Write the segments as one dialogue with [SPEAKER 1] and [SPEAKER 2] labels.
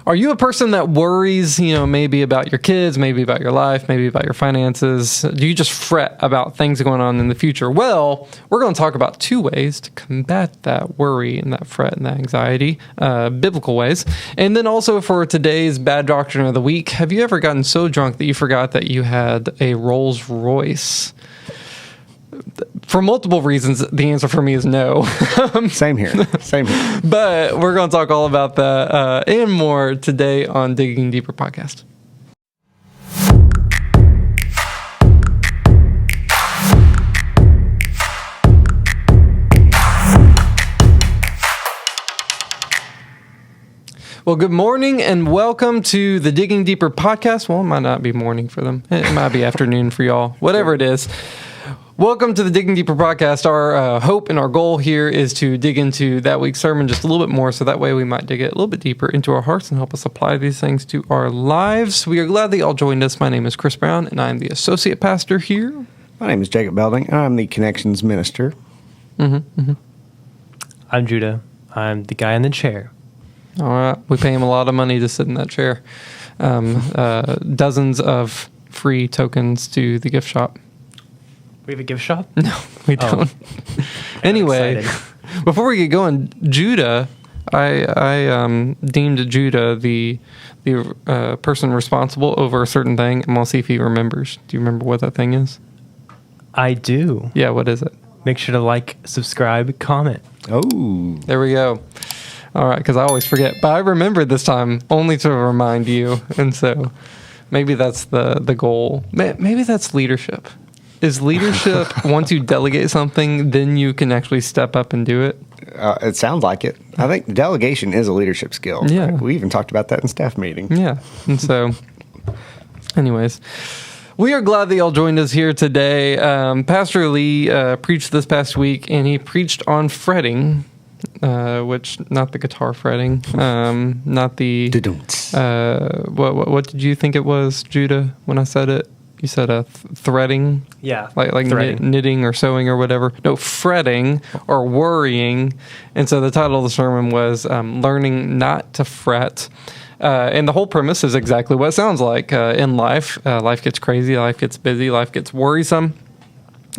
[SPEAKER 1] Are you a person that worries, maybe about your kids, maybe about your life, maybe about your finances? Do you just fret about things going on in the future? Well, we're going to talk about 2 ways to combat that worry and that fret and that anxiety, biblical ways. And then also for today's bad doctrine of the week, have you ever gotten so drunk that you forgot that you had a Rolls Royce? For multiple reasons, the answer for me is no.
[SPEAKER 2] Same here.
[SPEAKER 1] But we're going to talk all about that and more today on Digging Deeper podcast. Well, good morning and welcome to the Digging Deeper podcast. Well, it might not be morning for them. It might be afternoon for y'all. Whatever it is. Welcome to the Digging Deeper podcast. Our hope and our goal here is to dig into that week's sermon just a little bit more, so that way we might dig it a little bit deeper into our hearts and help us apply these things to our lives. We are glad that you all joined us. My name is Chris Brown, and I'm the associate pastor here.
[SPEAKER 2] My name is Jacob Belding, and I'm the Connections Minister.
[SPEAKER 3] I'm Judah. I'm the guy in the chair.
[SPEAKER 1] All right. We pay him a lot of money to sit in that chair. Dozens of free tokens to the gift shop.
[SPEAKER 3] We have a gift shop?
[SPEAKER 1] No, we don't. Anyway, before we get going, Judah, I deemed Judah the person responsible over a certain thing, and we'll see if he remembers. Do you remember what that thing is?
[SPEAKER 3] I do.
[SPEAKER 1] Yeah, what is it?
[SPEAKER 3] Make sure to like, subscribe, comment.
[SPEAKER 2] Oh.
[SPEAKER 1] There we go. All right, because I always forget. But I remembered this time only to remind you, and so maybe that's the goal. Maybe that's leadership. Is leadership once you delegate something, then you can actually step up and do it?
[SPEAKER 2] It sounds like it. I think delegation is a leadership skill.
[SPEAKER 1] Yeah.
[SPEAKER 2] We even talked about that in staff meeting.
[SPEAKER 1] Yeah. And so, anyways, we are glad that y'all joined us here today. Pastor Lee preached this past week, and he preached on fretting, which, not the guitar fretting, not the... what did you think it was, Judah, when I said it? You said threading?
[SPEAKER 3] Yeah.
[SPEAKER 1] Like knitting or sewing or whatever. No, fretting or worrying. And so the title of the sermon was Learning Not to Fret. And the whole premise is exactly what it sounds like in life. Life gets crazy, life gets busy, life gets worrisome.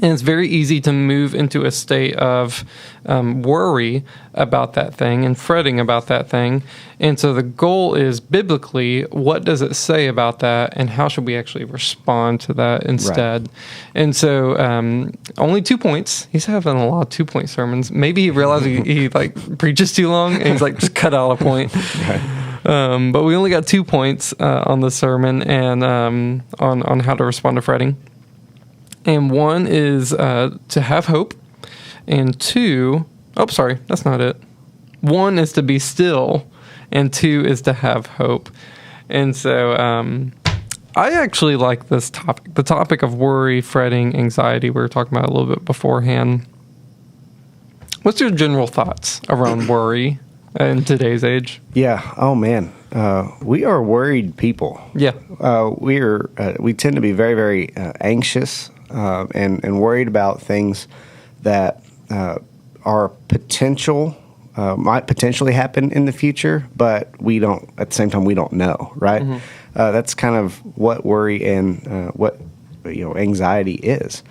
[SPEAKER 1] And it's very easy to move into a state of worry about that thing and fretting about that thing. And so the goal is, biblically, what does it say about that, and how should we actually respond to that instead? Right. And so only 2 points. He's having a lot of 2-point sermons. Maybe he realized he preaches too long, and he's like, just cut out a point. Right. But we only got 2 points on the sermon and on how to respond to fretting. And one is to have hope, and 2, that's not it. 1 is to be still, and 2 is to have hope. And so I actually like this topic, the topic of worry, fretting, anxiety. We were talking about it a little bit beforehand. What's your general thoughts around worry in today's age?
[SPEAKER 2] Yeah. Oh, man. We are worried people. Yeah. We tend to be very, very anxious. And worried about things that are might potentially happen in the future, but at the same time, we don't know, right? Mm-hmm. That's kind of what worry and what anxiety is,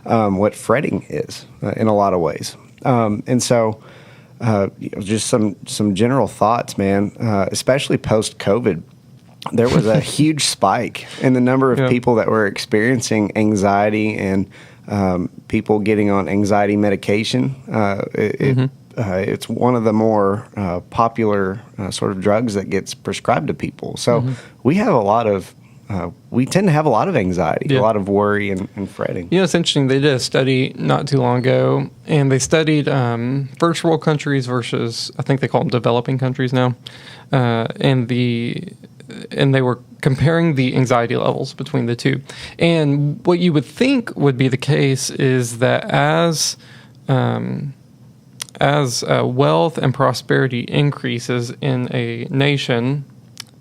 [SPEAKER 2] what fretting is in a lot of ways. And so just some general thoughts, man, especially post-COVID. There was a huge spike in the number of people that were experiencing anxiety and people getting on anxiety medication. It's one of the more popular sort of drugs that gets prescribed to people. So we tend to have a lot of anxiety, a lot of worry and fretting.
[SPEAKER 1] It's interesting. They did a study not too long ago, and they studied first world countries versus, I think they call them developing countries now, and they were comparing the anxiety levels between the two. And what you would think would be the case is that as wealth and prosperity increases in a nation,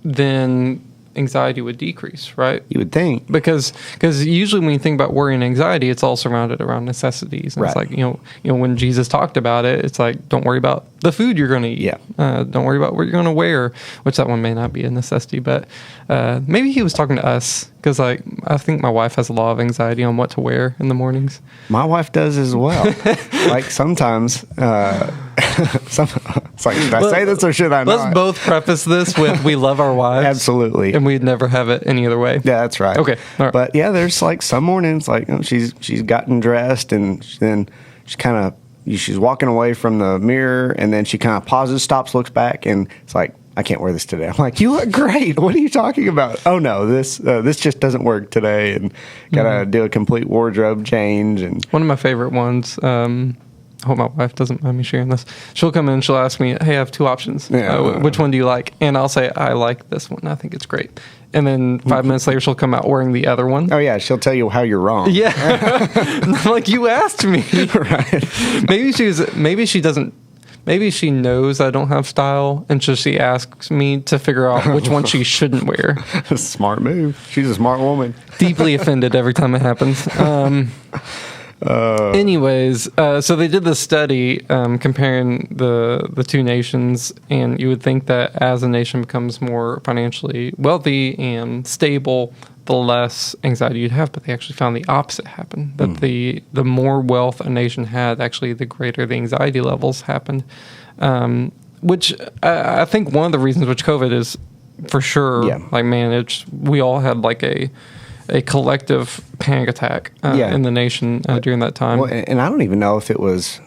[SPEAKER 1] then anxiety would decrease, right?
[SPEAKER 2] You would think.
[SPEAKER 1] Because usually when you think about worry and anxiety, it's all surrounded around necessities. And It's like, when Jesus talked about it, it's like, don't worry about the food you're going to eat.
[SPEAKER 2] Yeah.
[SPEAKER 1] Don't worry about what you're going to wear, which that one may not be a necessity, but maybe he was talking to us because I think my wife has a lot of anxiety on what to wear in the mornings.
[SPEAKER 2] My wife does as well. Like sometimes, it's like, should I say this or should I not?
[SPEAKER 1] Let's both preface this with we love our wives.
[SPEAKER 2] Absolutely.
[SPEAKER 1] And we'd never have it any other way.
[SPEAKER 2] Yeah, that's right.
[SPEAKER 1] Okay. All right.
[SPEAKER 2] But yeah, there's like some mornings, like she's gotten dressed and then she's walking away from the mirror and then she kind of pauses, stops, looks back, and it's like, I can't wear this today. I'm like, you look great. What are you talking about? Oh no, this just doesn't work today, and gotta do a complete wardrobe change. And
[SPEAKER 1] one of my favorite ones. I hope my wife doesn't mind me sharing this. She'll come in and she'll ask me, hey, I have two options. Which one do you like? And I'll say, I like this one. I think it's great. And then 5 minutes later, she'll come out wearing the other one.
[SPEAKER 2] Oh, yeah. She'll tell you how you're wrong.
[SPEAKER 1] Yeah. And I'm like, you asked me.
[SPEAKER 2] Right.
[SPEAKER 1] Maybe she knows I don't have style, and so she asks me to figure out which one she shouldn't wear.
[SPEAKER 2] Smart move. She's a smart woman.
[SPEAKER 1] Deeply offended every time it happens. Anyways, so they did this study comparing the two nations, and you would think that as a nation becomes more financially wealthy and stable, the less anxiety you'd have. But they actually found the opposite happen, that the more wealth a nation had, actually the greater the anxiety levels happened, which I think one of the reasons which COVID is for sure like managed. We all had like a collective panic attack in the nation during that time.
[SPEAKER 2] Well, and I don't even know if it was,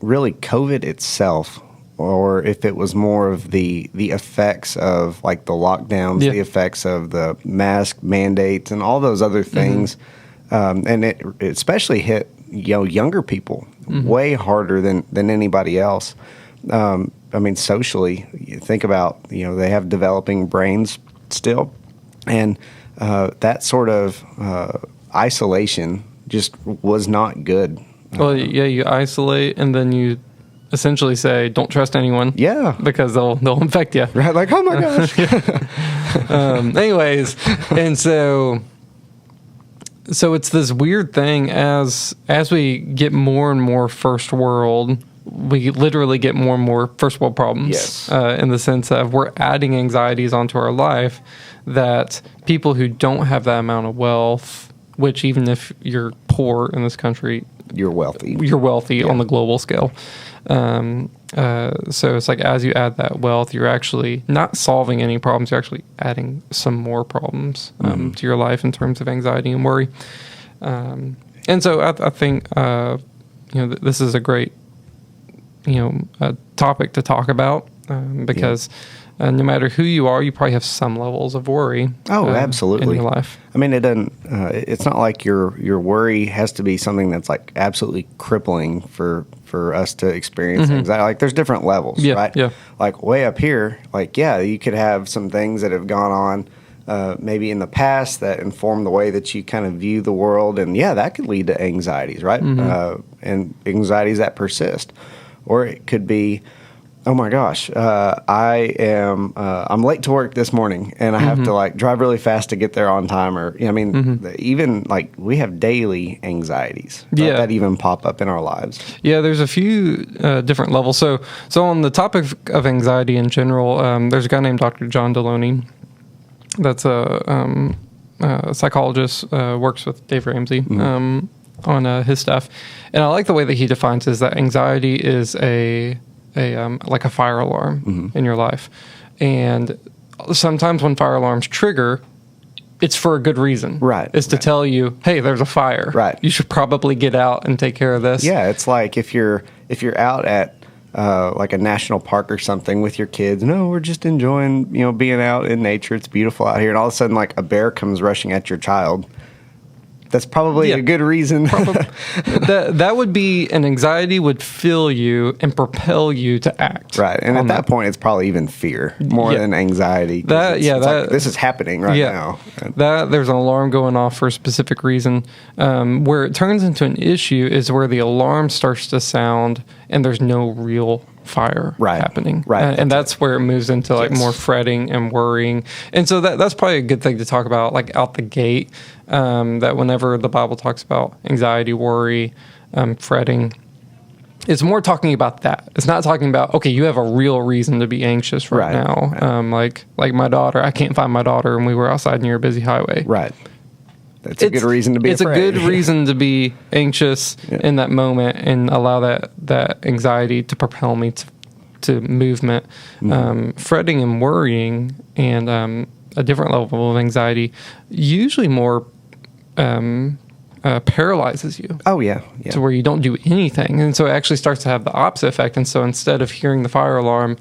[SPEAKER 2] really COVID itself, or if it was more of the effects of like the lockdowns, the effects of the mask mandates and all those other things. And it especially hit, younger people way harder than anybody else. I mean, socially, you think about, they have developing brains still, and that sort of isolation just was not good.
[SPEAKER 1] Well, you isolate, and then you essentially say, "Don't trust anyone."
[SPEAKER 2] Yeah,
[SPEAKER 1] because they'll infect you.
[SPEAKER 2] Right? Like, oh my gosh.
[SPEAKER 1] Anyways, and so it's this weird thing as we get more and more first world. We literally get more and more first world problems.
[SPEAKER 2] Yes.
[SPEAKER 1] In the sense of we're adding anxieties onto our life that people who don't have that amount of wealth, which even if you're poor in this country,
[SPEAKER 2] you're wealthy
[SPEAKER 1] on the global scale. So it's like as you add that wealth, you're actually not solving any problems. You're actually adding some more problems to your life in terms of anxiety and worry. And so I think this is a great a topic to talk about because no matter who you are, you probably have some levels of worry.
[SPEAKER 2] Oh, absolutely.
[SPEAKER 1] In your life.
[SPEAKER 2] I mean, it doesn't. It's not like your worry has to be something that's like absolutely crippling for us to experience anxiety. Like, there's different levels, right?
[SPEAKER 1] Yeah.
[SPEAKER 2] Like way up here, like you could have some things that have gone on maybe in the past that inform the way that you kind of view the world, and that could lead to anxieties, right? And anxieties that persist. Or it could be, oh my gosh, I'm late to work this morning and I have to like drive really fast to get there on time. Or, even like we have daily anxieties that even pop up in our lives. Yeah,
[SPEAKER 1] there's a few different levels. So on the topic of anxiety in general, there's a guy named Dr. John Deloney. That's a psychologist, works with Dave Ramsey. On his stuff, and I like the way that he defines is that anxiety is a like a fire alarm in your life, and sometimes when fire alarms trigger, it's for a good reason.
[SPEAKER 2] Right,
[SPEAKER 1] it's to tell you, hey, there's a fire.
[SPEAKER 2] Right,
[SPEAKER 1] you should probably get out and take care of this.
[SPEAKER 2] Yeah, it's like if you're out at like a national park or something with your kids. No, we're just enjoying being out in nature. It's beautiful out here, and all of a sudden like a bear comes rushing at your child. That's probably a good reason.
[SPEAKER 1] That would be an anxiety would fill you and propel you to act.
[SPEAKER 2] Right. And at that point, it's probably even fear more than anxiety. Like, this is happening right now.
[SPEAKER 1] There's an alarm going off for a specific reason. Where it turns into an issue is where the alarm starts to sound and there's no real fire happening.
[SPEAKER 2] Right.
[SPEAKER 1] And that's where it moves into like more fretting and worrying. And so that's probably a good thing to talk about like out the gate. That whenever the Bible talks about anxiety, worry, fretting, It's more talking about that. It's not talking about, okay, you have a real reason to be anxious right now.
[SPEAKER 2] Right.
[SPEAKER 1] Like my daughter, I can't find my daughter, and we were outside near a busy highway.
[SPEAKER 2] Right. That's a good reason to be afraid.
[SPEAKER 1] It's a good reason to be anxious in that moment and allow that anxiety to propel me to movement. Fretting and worrying and a different level of anxiety usually more paralyzes you.
[SPEAKER 2] Oh, yeah.
[SPEAKER 1] To where you don't do anything. And so it actually starts to have the opposite effect. And so instead of hearing the fire alarm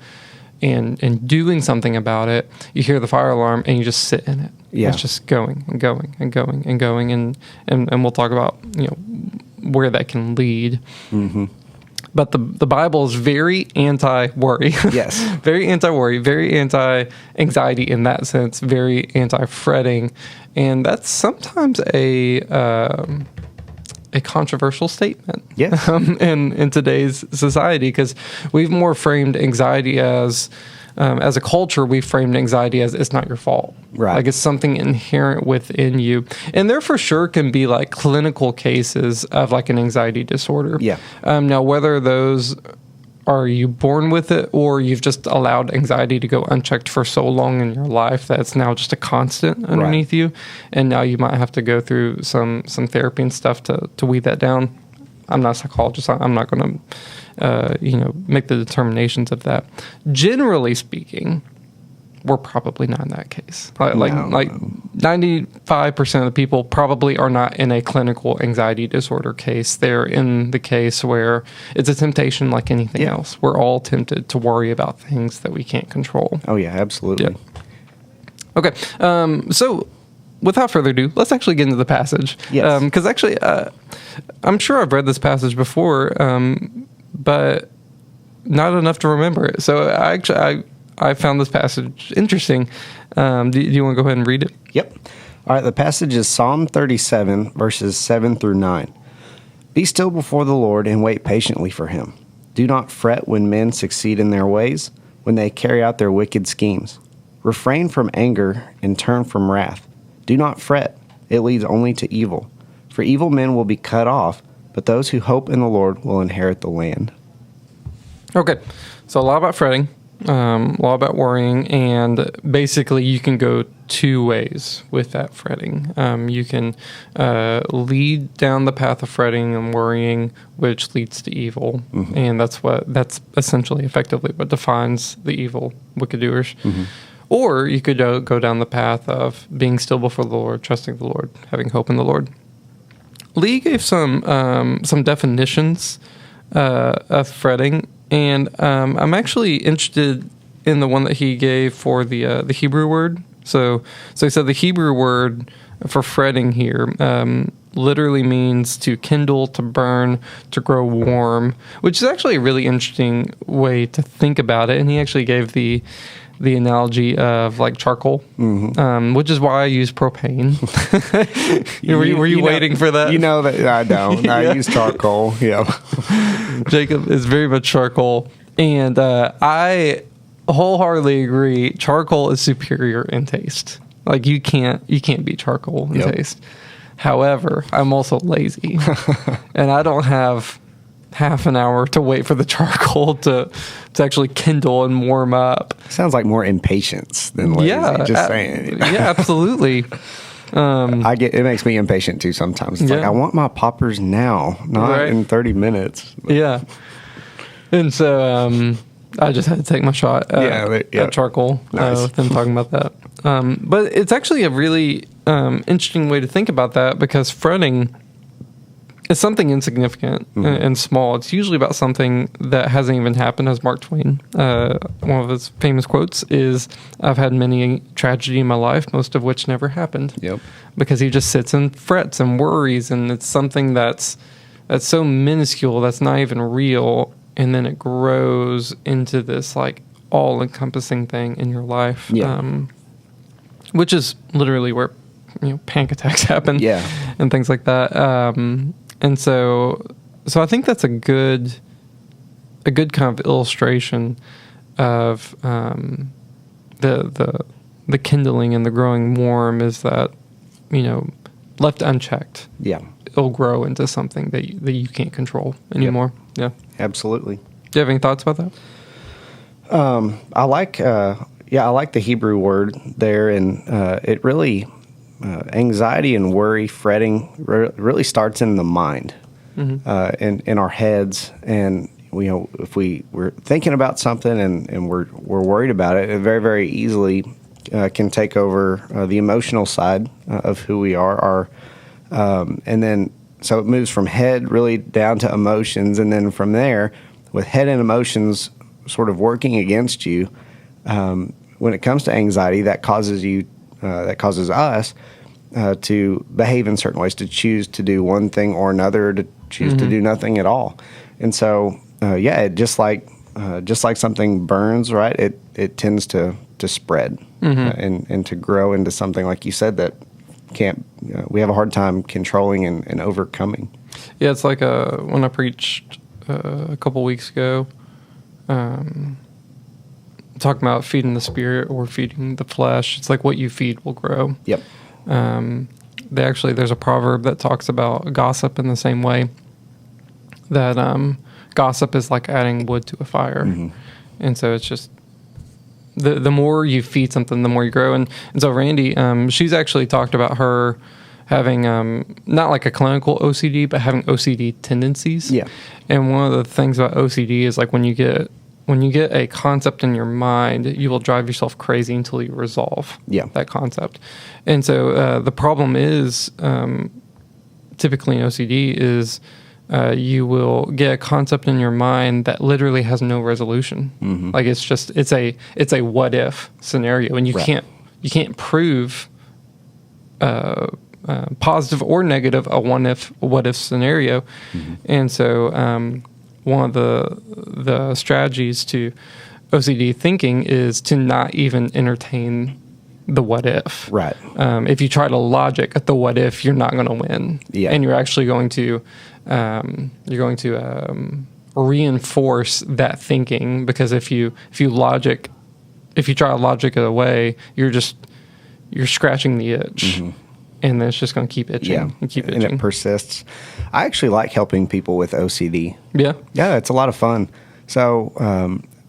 [SPEAKER 1] and doing something about it, you hear the fire alarm and you just sit in it.
[SPEAKER 2] Yeah.
[SPEAKER 1] It's just going and going and going and going. And we'll talk about, where that can lead. Mm-hmm. But the Bible is very anti-worry. Yes. Very anti-worry, very anti-anxiety in that sense, very anti-fretting. And that's sometimes a controversial statement.
[SPEAKER 2] Yes.
[SPEAKER 1] In today's society, because we've more framed anxiety as a culture, we've framed anxiety as it's not your fault.
[SPEAKER 2] Right.
[SPEAKER 1] Like it's something inherent within you. And there for sure can be like clinical cases of like an anxiety disorder.
[SPEAKER 2] Yeah.
[SPEAKER 1] Now, whether those are you born with it or you've just allowed anxiety to go unchecked for so long in your life that it's now just a constant underneath you. And now you might have to go through some therapy and stuff to weed that down. I'm not a psychologist. I'm not going to, make the determinations of that. Generally speaking, we're probably not in that case. Like 95% of the people probably are not in a clinical anxiety disorder case. They're in the case where it's a temptation like anything else. We're all tempted to worry about things that we can't control.
[SPEAKER 2] Oh, yeah, absolutely.
[SPEAKER 1] Yeah. Okay. So without further ado, let's actually get into the passage.
[SPEAKER 2] Yes.
[SPEAKER 1] Because actually, I'm sure I've read this passage before, but not enough to remember it. So I found this passage interesting. Do you want to go ahead and read it?
[SPEAKER 2] Yep. All right, the passage is Psalm 37, verses 7 through 9. Be still before the Lord and wait patiently for him. Do not fret when men succeed in their ways, when they carry out their wicked schemes. Refrain from anger and turn from wrath. Do not fret, it leads only to evil. For evil men will be cut off, but those who hope in the Lord will inherit the land.
[SPEAKER 1] Okay, so a lot about fretting, a lot about worrying, and basically you can go two ways with that fretting. You can lead down the path of fretting and worrying, which leads to evil, and that's essentially effectively what defines the evil wicked doers. Or you could go down the path of being still before the Lord, trusting the Lord, having hope in the Lord. Lee gave some definitions of fretting, and I'm actually interested in the one that he gave for the Hebrew word. So he said the Hebrew word for fretting here literally means to kindle, to burn, to grow warm, which is actually a really interesting way to think about it. And he actually gave the analogy of like charcoal, which is why I use propane. were you waiting for that?
[SPEAKER 2] You know that I don't. I use charcoal. Yeah.
[SPEAKER 1] Jacob is very much charcoal, and I wholeheartely agree. Charcoal is superior in taste. Like you can't beat charcoal in taste. However, I'm also lazy, and I don't have half an hour to wait for the charcoal to actually kindle and warm up.
[SPEAKER 2] Sounds like more impatience than lazy. Just saying.
[SPEAKER 1] Yeah, absolutely.
[SPEAKER 2] It makes me impatient too sometimes. It's like I want my poppers now, not in 30 minutes.
[SPEAKER 1] Yeah. And so I just had to take my shot at charcoal with them talking about that. But it's actually a really interesting way to think about that, because fretting is something insignificant and small. It's usually about something that hasn't even happened, as Mark Twain, one of his famous quotes is, I've had many tragedy in my life, most of which never happened.
[SPEAKER 2] Yep.
[SPEAKER 1] Because he just sits and frets and worries, and it's something that's so minuscule, that's not even real, and then it grows into this like all-encompassing thing in your life, which is literally where panic attacks happen, and things like that. And so I think that's a good kind of illustration of the kindling and the growing warm, is that left unchecked,
[SPEAKER 2] Yeah.
[SPEAKER 1] it'll grow into something that you can't control anymore. Yeah.
[SPEAKER 2] Absolutely.
[SPEAKER 1] Do you have any thoughts about that?
[SPEAKER 2] I like the Hebrew word there, and it really anxiety and worry, fretting really starts in the mind, in our heads, and if we're thinking about something and we're worried about it, it very, very easily can take over the emotional side of who we are. And then so it moves from head really down to emotions, and then from there, with head and emotions sort of working against you, when it comes to anxiety, that causes us to behave in certain ways, to choose to do one thing or another, to choose to do nothing at all. And so, it just like something burns, right? It tends to spread and to grow into something, like you said, that we have a hard time controlling and overcoming.
[SPEAKER 1] Yeah, it's like when I preached a couple weeks ago, talking about feeding the spirit or feeding the flesh. It's like what you feed will grow.
[SPEAKER 2] Yep.
[SPEAKER 1] There's a proverb that talks about gossip in the same way, that gossip is like adding wood to a fire. And so it's just the more you feed something, the more you grow. And so Randy, she's actually talked about her having not like a clinical OCD, but having OCD tendencies.
[SPEAKER 2] Yeah.
[SPEAKER 1] And one of the things about OCD is like when you get a concept in your mind, you will drive yourself crazy until you resolve that concept. And so the problem is, typically in OCD, is you will get a concept in your mind that literally has no resolution. Like it's a what if scenario, and you can't prove positive or negative a what if scenario. And so one of the strategies to OCD thinking is to not even entertain the what if.
[SPEAKER 2] Right.
[SPEAKER 1] If you try to logic at the what if, you're not going to win.
[SPEAKER 2] Yeah.
[SPEAKER 1] And you're actually going to reinforce that thinking, because if you try to logic it away, you're scratching the itch. And then it's just going to keep itching and keep itching.
[SPEAKER 2] And it persists. I actually like helping people with OCD.
[SPEAKER 1] Yeah.
[SPEAKER 2] Yeah, it's a lot of fun. So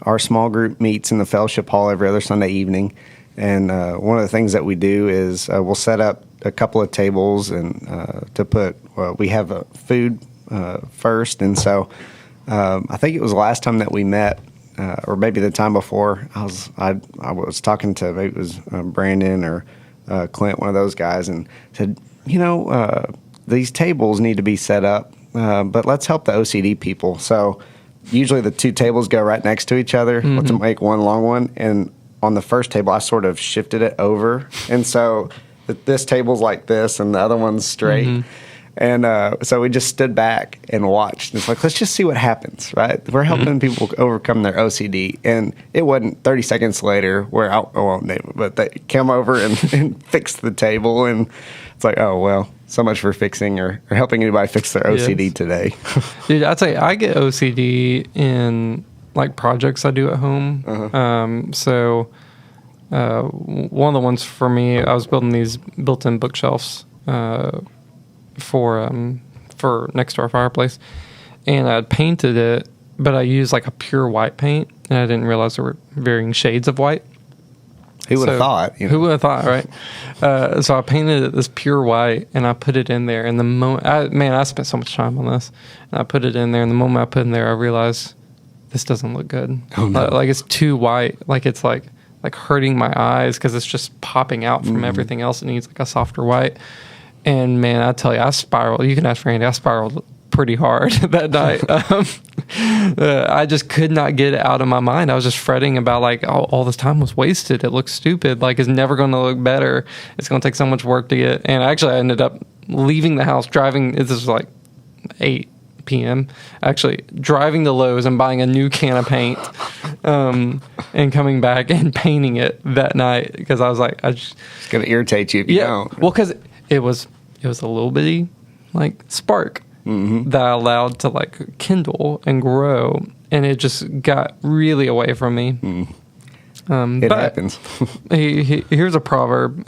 [SPEAKER 2] our small group meets in the fellowship hall every other Sunday evening. And one of the things that we do is we'll set up a couple of tables and we have food first. And so I think it was the last time that we met, or maybe the time before, I was talking to, maybe it was Brandon or Clint, one of those guys, and said, these tables need to be set up, but let's help the OCD people. So usually the two tables go right next to each other. Let's make one long one. And on the first table, I sort of shifted it over. And so this table's like this and the other one's straight. And so we just stood back and watched. It's like, let's just see what happens, right? We're helping people overcome their OCD. And it wasn't 30 seconds later where I won't name it, but they came over and fixed the table. And it's like, oh, well, so much for fixing or helping anybody fix their OCD today.
[SPEAKER 1] Dude, I'd say I get OCD in like projects I do at home. So one of the ones for me, I was building these built-in bookshelves for next to our fireplace, and I'd painted it, but I used like a pure white paint, and I didn't realize there were varying shades of white.
[SPEAKER 2] Who would have thought?
[SPEAKER 1] Who would have thought, right? So I painted it this pure white, and I put it in there. And the moment, I spent so much time on this, and I put it in there. And the moment I put it in there, I realized this doesn't look good.
[SPEAKER 2] Oh, no.
[SPEAKER 1] Like it's too white. Like it's like hurting my eyes because it's just popping out from everything else. It needs like a softer white. And man, I tell you, I spiraled. You can ask Randy. I spiraled pretty hard that night. I just could not get it out of my mind. I was just fretting about like all this time was wasted. It looks stupid. Like it's never going to look better. It's going to take so much work to get. And actually, I ended up leaving the house, driving. This was like 8 p.m. Actually, driving to Lowe's and buying a new can of paint, and coming back and painting it that night because I was like, it's
[SPEAKER 2] going to irritate you if you don't.
[SPEAKER 1] Well, because it was a little bitty like spark that I allowed to like kindle and grow, and it just got really away from me.
[SPEAKER 2] It happens.
[SPEAKER 1] Here's a proverb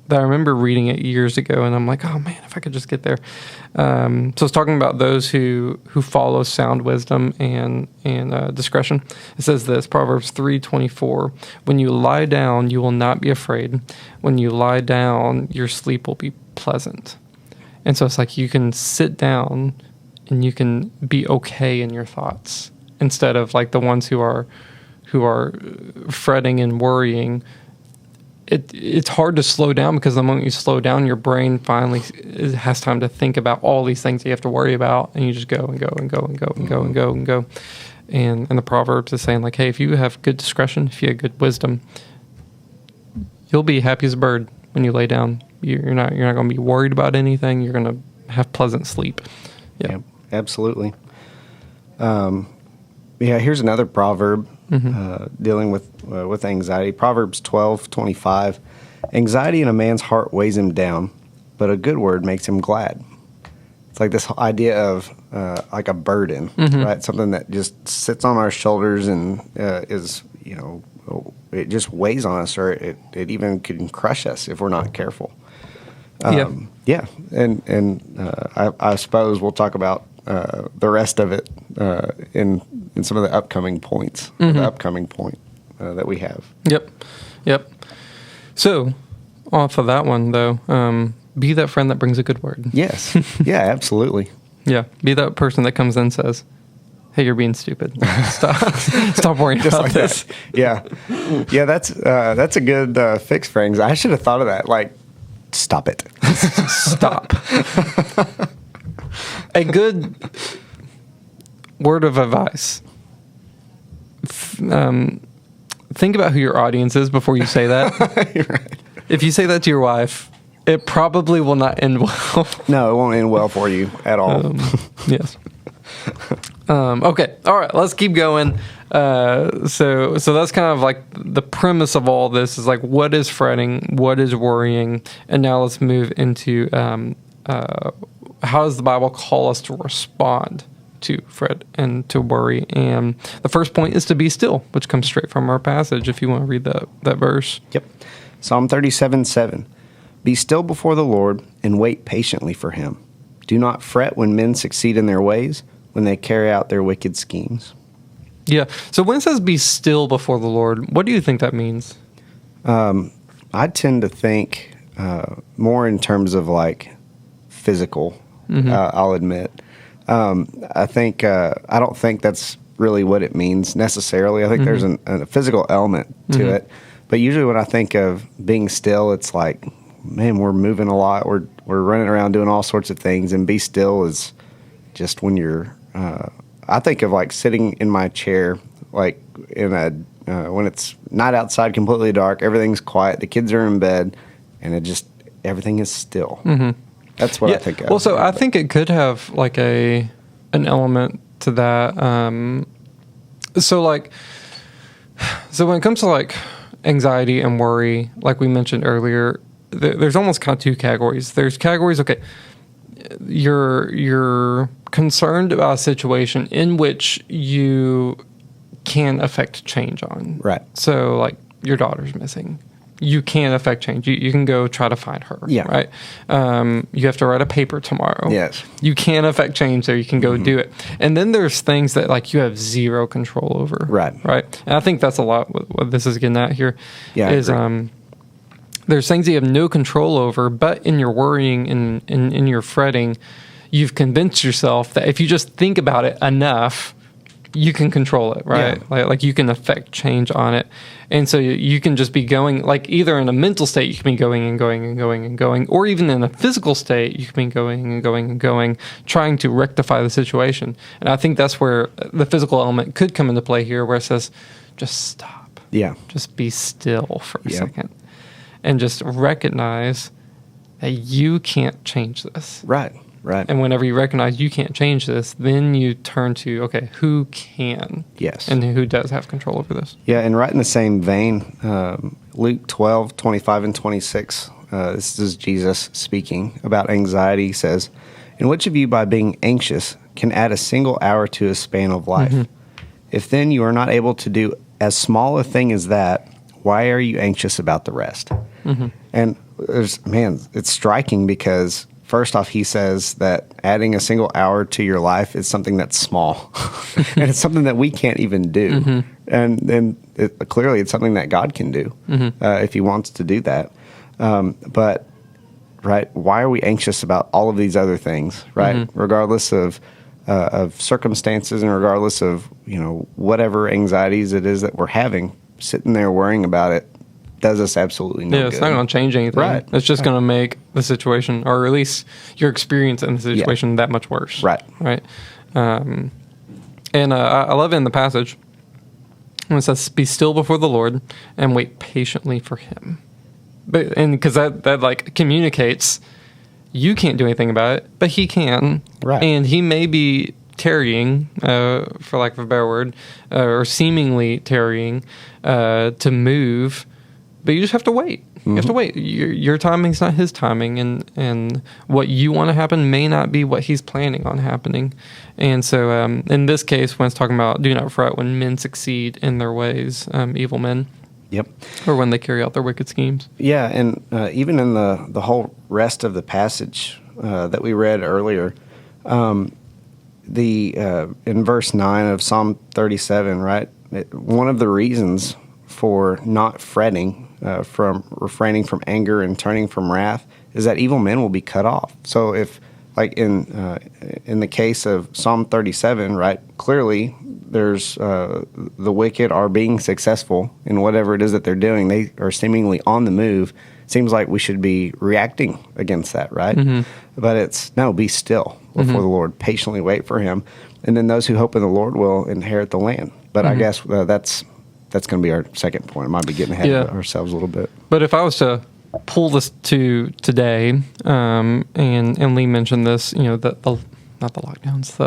[SPEAKER 1] that I remember reading it years ago, and I'm like, oh man, if I could just get there. So it's talking about those who follow sound wisdom and discretion. It says this, Proverbs 3:24, when you lie down, you will not be afraid. When you lie down, your sleep will be pleasant. And so it's like you can sit down and you can be okay in your thoughts instead of like the ones who are fretting and worrying. It's hard to slow down because the moment you slow down, your brain finally has time to think about all these things you have to worry about, and you just go and go and go and go and go and go and go. And the Proverbs is saying like, hey, if you have good discretion, if you have good wisdom, you'll be happy as a bird when you lay down. You're not going to be worried about anything. You're going to have pleasant sleep.
[SPEAKER 2] Yeah, absolutely. Here's another proverb dealing with anxiety. Proverbs 12:25. Anxiety in a man's heart weighs him down, but a good word makes him glad. It's like this idea of like a burden, right? Something that just sits on our shoulders and is, it just weighs on us, or it even can crush us if we're not careful. And I suppose we'll talk about the rest of it in some of the upcoming points, the upcoming point that we have.
[SPEAKER 1] Yep. So, off of that one, though, be that friend that brings a good word.
[SPEAKER 2] Yes. Yeah, absolutely.
[SPEAKER 1] Yeah. Be that person that comes in and says, hey, you're being stupid. Stop worrying
[SPEAKER 2] Just
[SPEAKER 1] about
[SPEAKER 2] like
[SPEAKER 1] this.
[SPEAKER 2] That. Yeah. That's a good fix for anxiety. I should have thought of that. Like, stop it.
[SPEAKER 1] Stop. A good word of advice. Think about who your audience is before you say that.
[SPEAKER 2] Right.
[SPEAKER 1] If you say that to your wife, it probably will not end well.
[SPEAKER 2] No, it won't end well for you at all.
[SPEAKER 1] Yes. Okay. All right. Let's keep going. So that's kind of like the premise of all this is like, what is fretting? What is worrying? And now let's move into how does the Bible call us to respond to fret and to worry? And the first point is to be still, which comes straight from our passage, if you want to read that verse.
[SPEAKER 2] Yep. Psalm 37:7. Be still before the Lord and wait patiently for him. Do not fret when men succeed in their ways, when they carry out their wicked schemes.
[SPEAKER 1] Yeah. So when it says be still before the Lord, what do you think that means?
[SPEAKER 2] I tend to think more in terms of like physical, I'll admit. I think I don't think that's really what it means necessarily. I think there's a physical element to it. But usually when I think of being still, it's like, man, we're moving a lot. We're running around doing all sorts of things. And be still is just when you're, I think of like sitting in my chair, like in when it's not outside, completely dark, everything's quiet, the kids are in bed, and everything is still. That's what I think of.
[SPEAKER 1] Well, so I think it could have like an element to that. So when it comes to like anxiety and worry, like we mentioned earlier, there's almost kind of two categories. There's categories, okay, you're concerned about a situation in which you can affect change on.
[SPEAKER 2] Right.
[SPEAKER 1] So like your daughter's missing. You can affect change. You can go try to find her.
[SPEAKER 2] Yeah.
[SPEAKER 1] Right. You have to write a paper tomorrow.
[SPEAKER 2] Yes.
[SPEAKER 1] You can affect change, so you can go do it. And then there's things that like you have zero control over.
[SPEAKER 2] Right.
[SPEAKER 1] Right. And I think that's a lot what this is getting at here.
[SPEAKER 2] Yeah.
[SPEAKER 1] Is there's things you have no control over, but in your worrying and in your fretting, you've convinced yourself that if you just think about it enough, you can control it, right?
[SPEAKER 2] Yeah.
[SPEAKER 1] Like you can affect change on it. And so you can just be going, like either in a mental state, you can be going and going and going and going, or even in a physical state, you can be going and going and going, trying to rectify the situation. And I think that's where the physical element could come into play here, where it says, just stop.
[SPEAKER 2] Yeah.
[SPEAKER 1] Just be still for a second. And just recognize that you can't change this.
[SPEAKER 2] Right. Right.
[SPEAKER 1] And whenever you recognize you can't change this, then you turn to, okay, who can?
[SPEAKER 2] Yes.
[SPEAKER 1] And who does have control over this?
[SPEAKER 2] Yeah, and right in the same vein, Luke 12:25 and 26, this is Jesus speaking about anxiety. He says, and which of you by being anxious can add a single hour to his span of life? If then you are not able to do as small a thing as that, why are you anxious about the rest? And it's striking because first off, he says that adding a single hour to your life is something that's small, and it's something that we can't even do.
[SPEAKER 1] Mm-hmm.
[SPEAKER 2] And then clearly, it's something that God can do if He wants to do that. But right, why are we anxious about all of these other things? Right, regardless of circumstances and regardless of whatever anxieties it is that we're having, sitting there worrying about it does us absolutely no good.
[SPEAKER 1] It's not going to change anything.
[SPEAKER 2] Right.
[SPEAKER 1] It's just going to make the situation, or at least your experience in the situation, that much worse.
[SPEAKER 2] Right.
[SPEAKER 1] Right. And I love it in the passage when it says, "Be still before the Lord and wait patiently for Him." Because that like communicates you can't do anything about it, but He can.
[SPEAKER 2] Right.
[SPEAKER 1] And He may be tarrying, for lack of a better word, or seemingly tarrying to move. But you just have to wait. You have to wait. Your timing's not His timing, and what you want to happen may not be what He's planning on happening. And so, in this case, when it's talking about do not fret when men succeed in their ways, evil men.
[SPEAKER 2] Yep.
[SPEAKER 1] Or when they carry out their wicked schemes.
[SPEAKER 2] Yeah, and even in the whole rest of the passage that we read earlier, in verse 9 of Psalm 37, right? One of the reasons for not fretting, from refraining from anger and turning from wrath, is that evil men will be cut off. So if, like in the case of Psalm 37, right, clearly there's the wicked are being successful in whatever it is that they're doing. They are seemingly on the move. Seems like we should be reacting against that, right? But it's, no, be still before the Lord. Patiently wait for Him. And then those who hope in the Lord will inherit the land. But I guess that's going to be our second point. I might be getting ahead of ourselves a little bit.
[SPEAKER 1] But if I was to pull this to today, and Lee mentioned this, not the lockdowns,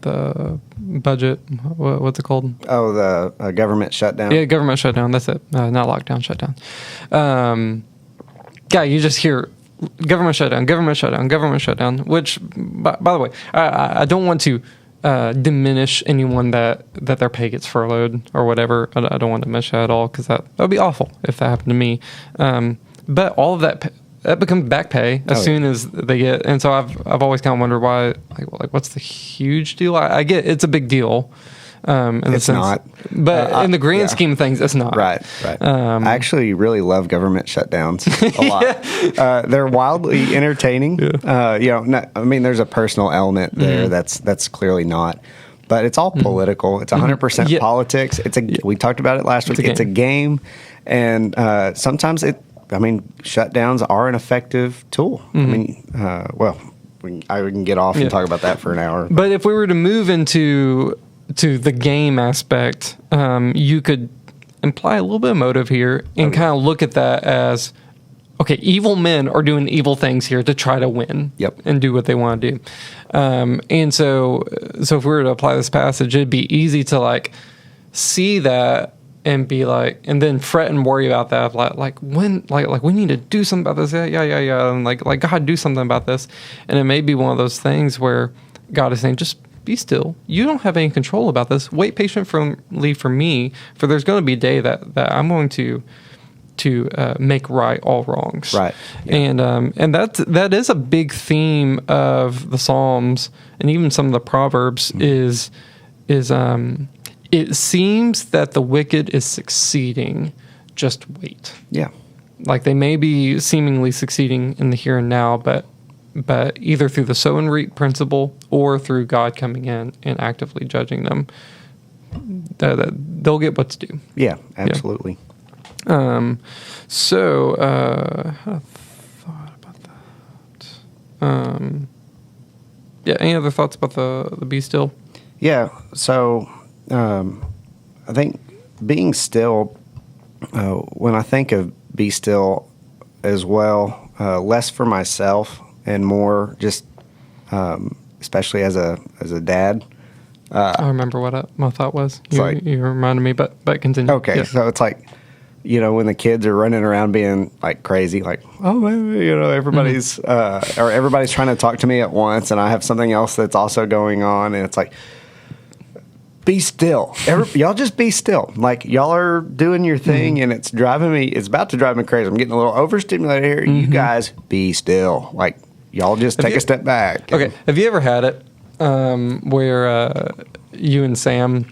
[SPEAKER 1] the budget, what's it called?
[SPEAKER 2] Oh, the government shutdown?
[SPEAKER 1] Yeah, government shutdown. That's it. Not lockdown, shutdown. You just hear government shutdown, which, by the way, I don't want to diminish anyone that their pay gets furloughed or whatever. I don't want to diminish that at all, because that would be awful if that happened to me. But all of that becomes back pay as soon as they get. And so I've always kind of wondered why. Like what's the huge deal? I get it's a big deal.
[SPEAKER 2] It's not.
[SPEAKER 1] But in the grand scheme of things, it's not.
[SPEAKER 2] Right. I actually really love government shutdowns a lot. They're wildly entertaining. There's a personal element there that's clearly not. But it's all political. It's 100% politics. We talked about it last week. It's a game. And sometimes shutdowns are an effective tool. We can get off and talk about that for an hour.
[SPEAKER 1] But if we were to move into the game aspect, you could imply a little bit of motive here and kind of look at that as, okay, evil men are doing evil things here to try to win and do what they want to do. And so if we were to apply this passage, it'd be easy to see that and be and then fret and worry about that. When we need to do something about this. Yeah. And God, do something about this. And it may be one of those things where God is saying, just be still. You don't have any control about this. Wait patiently for me, for there's going to be a day that I'm going to make right all wrongs.
[SPEAKER 2] Right. Yeah.
[SPEAKER 1] And that is a big theme of the Psalms and even some of the Proverbs is it seems that the wicked is succeeding. Just wait.
[SPEAKER 2] Yeah.
[SPEAKER 1] They may be seemingly succeeding in the here and now, but either through the sow and reap principle or through God coming in and actively judging them, they'll get what's due.
[SPEAKER 2] Yeah, absolutely.
[SPEAKER 1] I thought about that. Any other thoughts about the be still?
[SPEAKER 2] Yeah, so I think being still, when I think of be still as well, less for myself and more just, especially as a dad.
[SPEAKER 1] I remember what my thought was. You reminded me, but continue.
[SPEAKER 2] Okay, so it's when the kids are running around being crazy, everybody's or everybody's trying to talk to me at once, and I have something else that's also going on, and it's be still. Y'all just be still. Like, y'all are doing your thing, and it's about to drive me crazy. I'm getting a little overstimulated here. You guys be still. Like, y'all just take a step back.
[SPEAKER 1] Okay. Have you ever had it where you and Sam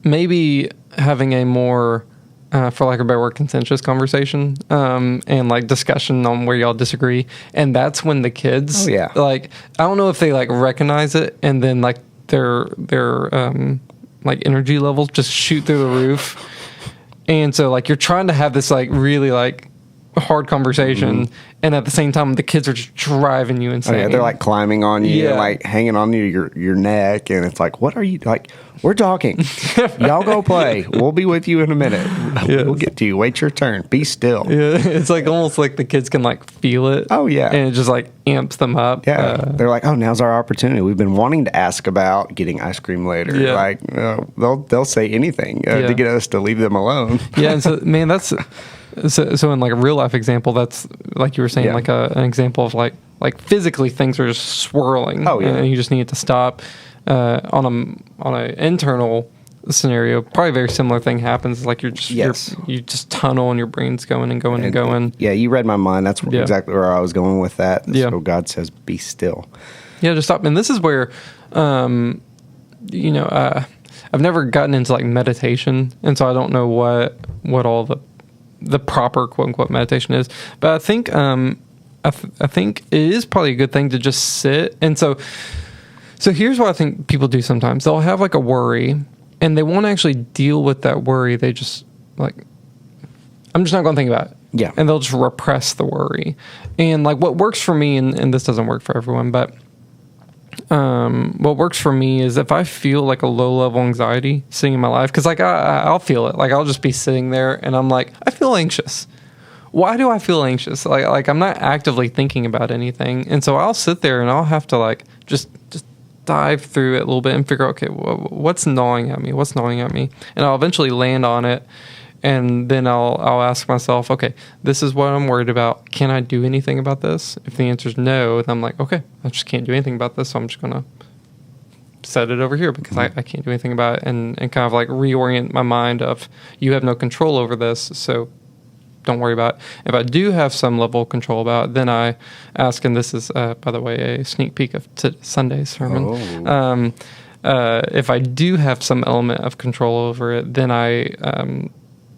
[SPEAKER 1] maybe having a more, for lack of a better word, contentious conversation and like discussion on where y'all disagree, and that's when the kids, like, I don't know if they like recognize it, and then like their like energy levels just shoot through the roof, and so like you're trying to have this like really like hard conversation, and at the same time the kids are just driving you insane.
[SPEAKER 2] Oh, yeah, they're like climbing on you, and like hanging on your neck, and it's like, what are you like? We're talking. Y'all go play. We'll be with you in a minute. We'll get to you. Wait your turn. Be still.
[SPEAKER 1] Yeah, it's like almost like the kids can like feel it.
[SPEAKER 2] Oh yeah,
[SPEAKER 1] and it just like amps them up.
[SPEAKER 2] Yeah, they're like, oh, now's our opportunity. We've been wanting to ask about getting ice cream later.
[SPEAKER 1] Yeah.
[SPEAKER 2] Like they'll say anything to get us to leave them alone.
[SPEAKER 1] Yeah, and so man, that's so in like a real life example, that's like you were saying, like an example of like physically things are just swirling.
[SPEAKER 2] Oh yeah,
[SPEAKER 1] and you just need to stop. On a internal scenario, probably a very similar thing happens. Like you just tunnel and your brain's going and going and going.
[SPEAKER 2] Yeah, you read my mind. That's exactly where I was going with that.
[SPEAKER 1] Yeah.
[SPEAKER 2] So God says, "Be still."
[SPEAKER 1] Yeah, just stop. And this is where, I've never gotten into like meditation, and so I don't know what all the proper quote unquote meditation is. But I think I think it is probably a good thing to just sit. And so here's what I think people do sometimes. They'll have like a worry, and they won't actually deal with that worry. They just like, I'm just not going to think about it.
[SPEAKER 2] Yeah.
[SPEAKER 1] And they'll just repress the worry. And like what works for me, and this doesn't work for everyone, but what works for me is if I feel like a low level anxiety sitting in my life, because like I'll feel it. Like I'll just be sitting there and I'm like, I feel anxious. Why do I feel anxious? Like I'm not actively thinking about anything. And so I'll sit there and I'll have to like just dive through it a little bit and figure out, okay, what's gnawing at me? What's gnawing at me? And I'll eventually land on it. And then I'll ask myself, okay, this is what I'm worried about. Can I do anything about this? If the answer is no, then I'm like, okay, I just can't do anything about this. So I'm just going to set it over here because I can't do anything about it, and kind of like reorient my mind of, you have no control over this, so don't worry about it. If I do have some level of control about it, then I ask, and this is, by the way, a sneak peek of Sunday's sermon. If I do have some element of control over it, then I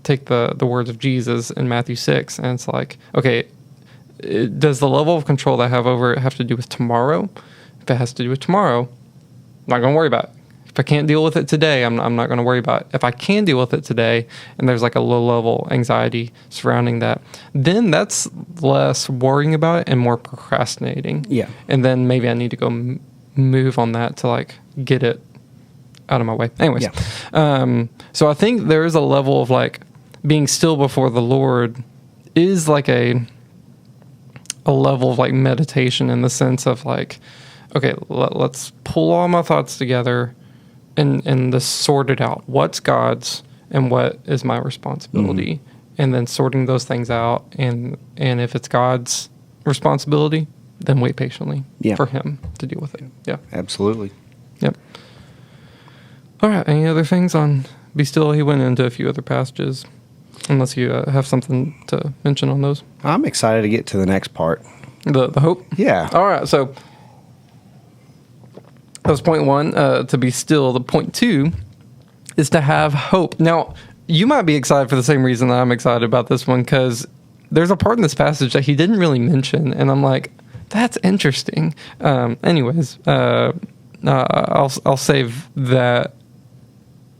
[SPEAKER 1] take the words of Jesus in Matthew 6, and it's like, okay, does the level of control that I have over it have to do with tomorrow? If it has to do with tomorrow, I'm not going to worry about it. If I can't deal with it today, I'm not going to worry about it. If I can deal with it today, and there's like a low-level anxiety surrounding that, then that's less worrying about it and more procrastinating.
[SPEAKER 2] Yeah.
[SPEAKER 1] And then maybe I need to go move on that to like get it out of my way. Anyways, so I think there is a level of like being still before the Lord is like a level of like meditation, in the sense of like, okay, let's pull all my thoughts together and just sort it out. What's God's and what is my responsibility? And then sorting those things out. And if it's God's responsibility, then wait patiently for him to deal with it. Yeah.
[SPEAKER 2] Absolutely.
[SPEAKER 1] Yep. All right. Any other things on Be Still? He went into a few other passages, unless you have something to mention on those.
[SPEAKER 2] I'm excited to get to the next part.
[SPEAKER 1] The hope?
[SPEAKER 2] Yeah.
[SPEAKER 1] All right. So that was point one, to be still. The point two is to have hope. Now, you might be excited for the same reason that I'm excited about this one, because there's a part in this passage that he didn't really mention, and I'm like, that's interesting. Anyways, I'll save that.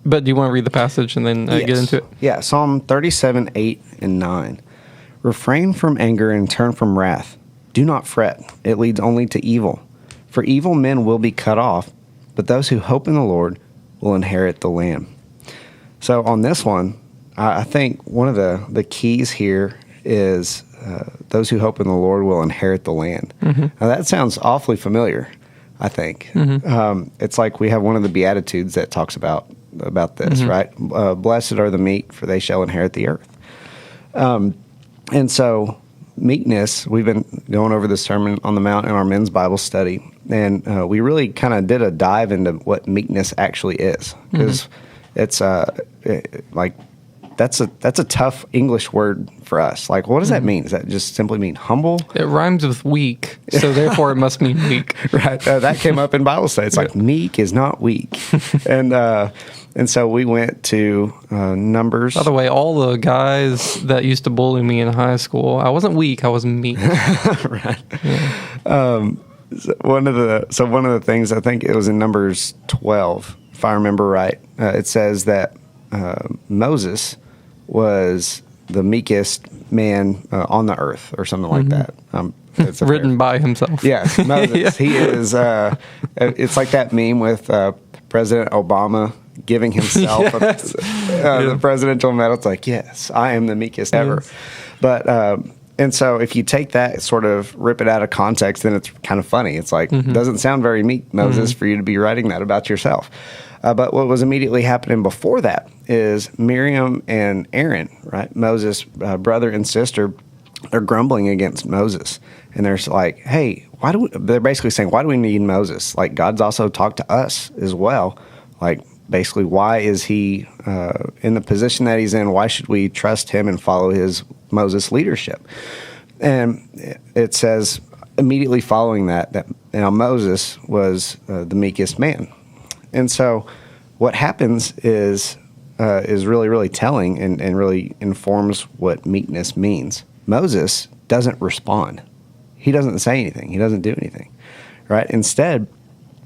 [SPEAKER 1] But do you want to read the passage and then get into it?
[SPEAKER 2] Yeah, Psalm 37, 8 and 9. Refrain from anger and turn from wrath. Do not fret. It leads only to evil. For evil men will be cut off, but those who hope in the Lord will inherit the land. So on this one, I think one of the keys here is those who hope in the Lord will inherit the land. Now that sounds awfully familiar, I think. It's like we have one of the Beatitudes that talks about this, right? Blessed are the meek, for they shall inherit the earth. And so meekness, we've been going over the Sermon on the Mount in our men's Bible study, and we really kind of did a dive into what meekness actually is, because it's like that's a tough English word for us. Like, what does that mean? Does that just simply mean humble?
[SPEAKER 1] It rhymes with weak, so therefore it must mean weak.
[SPEAKER 2] Right. That came up in Bible study. It's like meek is not weak, and so we went to Numbers.
[SPEAKER 1] By the way, all the guys that used to bully me in high school, I wasn't weak, I was meek.
[SPEAKER 2] Right. Yeah. One of the things, I think it was in Numbers 12, if I remember right, it says that Moses was the meekest man on the earth, or something like that. It's
[SPEAKER 1] Written by himself.
[SPEAKER 2] Yes, Moses. Yeah. He is. It's like that meme with President Obama giving himself the presidential medal. It's like, yes, I am the meekest ever. Yes. But and so if you take that, sort of rip it out of context, then it's kind of funny. It's like, doesn't sound very meek, Moses, for you to be writing that about yourself. But what was immediately happening before that is Miriam and Aaron, right? Moses' brother and sister, they're grumbling against Moses. And they're like, hey, they're basically saying, why do we need Moses? Like, God's also talked to us as well. Like, basically, why is he in the position that he's in? Why should we trust him and follow his Moses leadership? And it says immediately following that Moses was the meekest man. And so what happens is really, really telling and really informs what meekness means. Moses doesn't respond. He doesn't say anything. He doesn't do anything, right? Instead,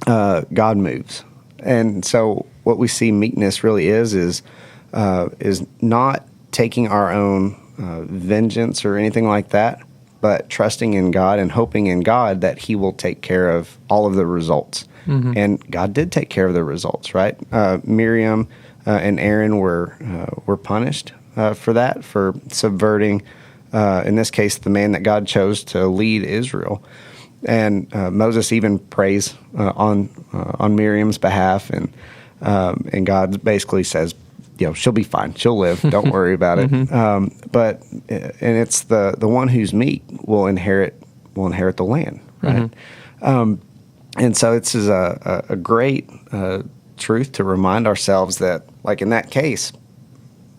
[SPEAKER 2] God moves. And so what we see meekness really is not taking our own vengeance or anything like that, but trusting in God and hoping in God that he will take care of all of the results. And God did take care of the results, right? Miriam and Aaron were punished for that, for subverting, in this case, the man that God chose to lead Israel. And Moses even prays on Miriam's behalf, and God basically says, she'll be fine, she'll live, don't worry about it. But it's the one who's meek will inherit the land, right? And so this is a great truth to remind ourselves that, like in that case,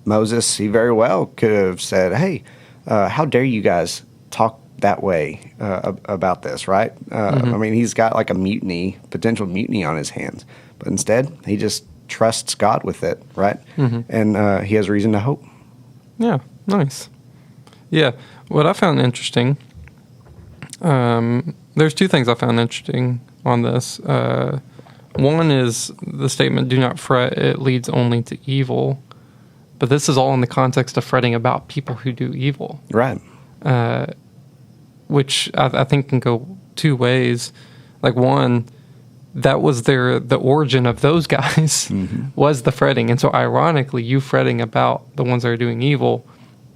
[SPEAKER 2] Moses, he very well could have said, hey, how dare you guys talk that way about this, right? I mean, he's got like a potential mutiny on his hands. But instead, he just trusts God with it, right? And he has reason to hope.
[SPEAKER 1] Yeah, nice. Yeah, what I found interesting, there's two things I found interesting on this. One is the statement, do not fret, it leads only to evil. But this is all in the context of fretting about people who do evil.
[SPEAKER 2] Right.
[SPEAKER 1] Which I think can go two ways. Like, one, that was the origin of those guys was the fretting. And so ironically, you fretting about the ones that are doing evil,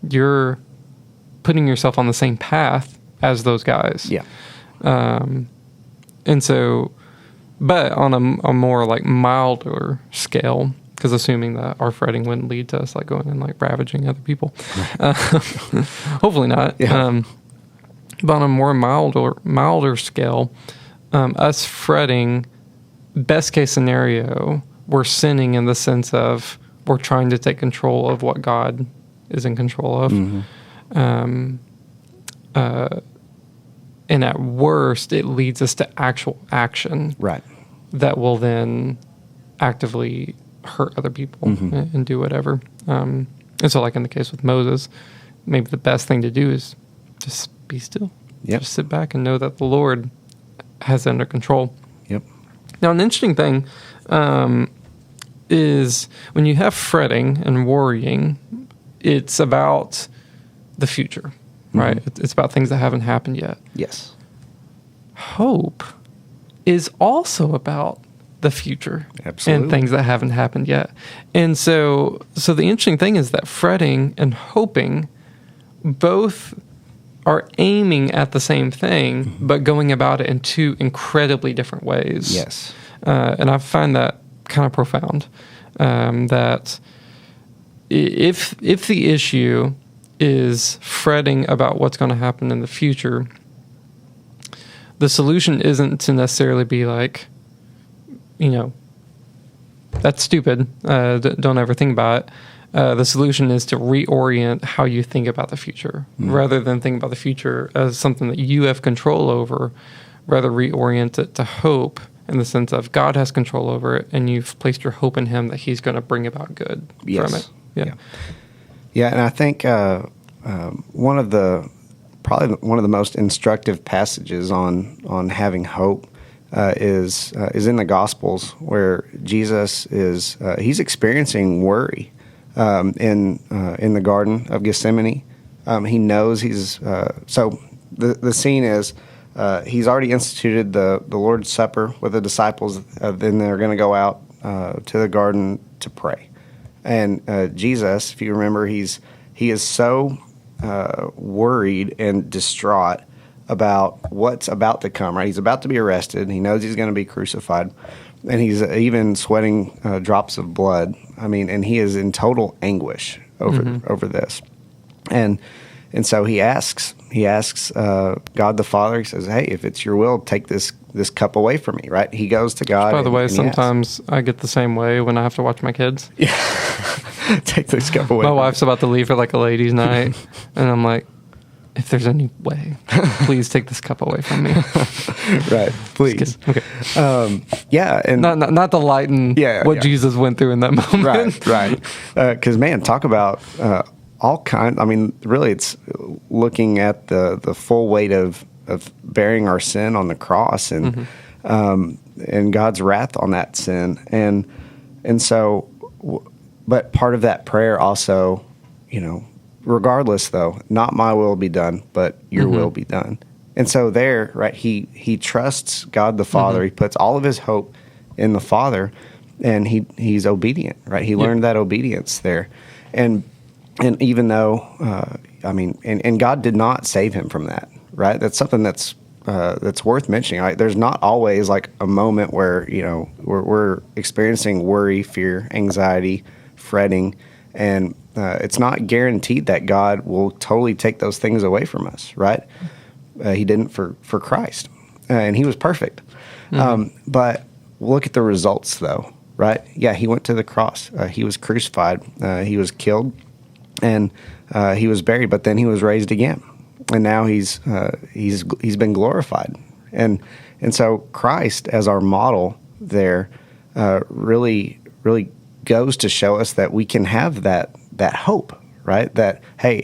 [SPEAKER 1] you're putting yourself on the same path as those guys.
[SPEAKER 2] Yeah.
[SPEAKER 1] And so, but on a more like milder scale, because assuming that our fretting wouldn't lead to us like going and like ravaging other people, hopefully not.
[SPEAKER 2] Yeah.
[SPEAKER 1] But on a more milder scale, us fretting, best case scenario, we're sinning in the sense of we're trying to take control of what God is in control of. And at worst, it leads us to actual action,
[SPEAKER 2] right,
[SPEAKER 1] that will then actively hurt other people and do whatever. And so, like in the case with Moses, maybe the best thing to do is just be still.
[SPEAKER 2] Yep.
[SPEAKER 1] Just sit back and know that the Lord has it under control.
[SPEAKER 2] Yep.
[SPEAKER 1] Now, an interesting thing is when you have fretting and worrying, it's about the future, right? It's about things that haven't happened yet.
[SPEAKER 2] Yes.
[SPEAKER 1] Hope is also about the future.
[SPEAKER 2] Absolutely.
[SPEAKER 1] And things that haven't happened yet. And so the interesting thing is that fretting and hoping both are aiming at the same thing, but going about it in two incredibly different ways.
[SPEAKER 2] Yes.
[SPEAKER 1] And I find that kind of profound. That if the issue is fretting about what's going to happen in the future, the solution isn't to necessarily be like, that's stupid. Don't ever think about it. The solution is to reorient how you think about the future. Rather than think about the future as something that you have control over, rather reorient it to hope in the sense of God has control over it and you've placed your hope in him that he's going to bring about good from it.
[SPEAKER 2] Yeah, and I think one of the most instructive passages on having hope is in the Gospels, where Jesus is he's experiencing worry in the Garden of Gethsemane. He knows so the scene is he's already instituted the Lord's Supper with the disciples. Then they're going to go out to the garden to pray. And Jesus, if you remember, he is so worried and distraught about what's about to come, right? He's about to be arrested. He knows he's going to be crucified. And he's even sweating drops of blood. I mean, and he is in total anguish over this. And so he asks God the Father, he says, hey, if it's your will, take this cup away from me, right? He goes to God.
[SPEAKER 1] By the way, sometimes I get the same way when I have to watch my kids.
[SPEAKER 2] Yeah. Take this cup away.
[SPEAKER 1] My wife's about to leave for like a ladies' night, and I'm like, if there's any way, please take this cup away from me.
[SPEAKER 2] Right, please.
[SPEAKER 1] Okay.
[SPEAKER 2] Yeah, and
[SPEAKER 1] not to lighten what Jesus went through in that moment.
[SPEAKER 2] Right. Because man, talk about all kinds. I mean, really, it's looking at the full weight of bearing our sin on the cross and God's wrath on that sin, and so. But part of that prayer also, regardless though, not my will be done, but your will be done. And so there, right, he trusts God the Father. He puts all of his hope in the Father, and he's obedient, right? He learned that obedience there. And even though, and God did not save him from that, right? That's something that's worth mentioning. Right? There's not always like a moment where, we're experiencing worry, fear, anxiety, fretting, and it's not guaranteed that God will totally take those things away from us, right? He didn't for Christ, and he was perfect. But look at the results, though, right? Yeah, he went to the cross. He was crucified. He was killed, and he was buried. But then he was raised again, and now he's been glorified. And so Christ, as our model there, really goes to show us that we can have that hope, right? That, hey,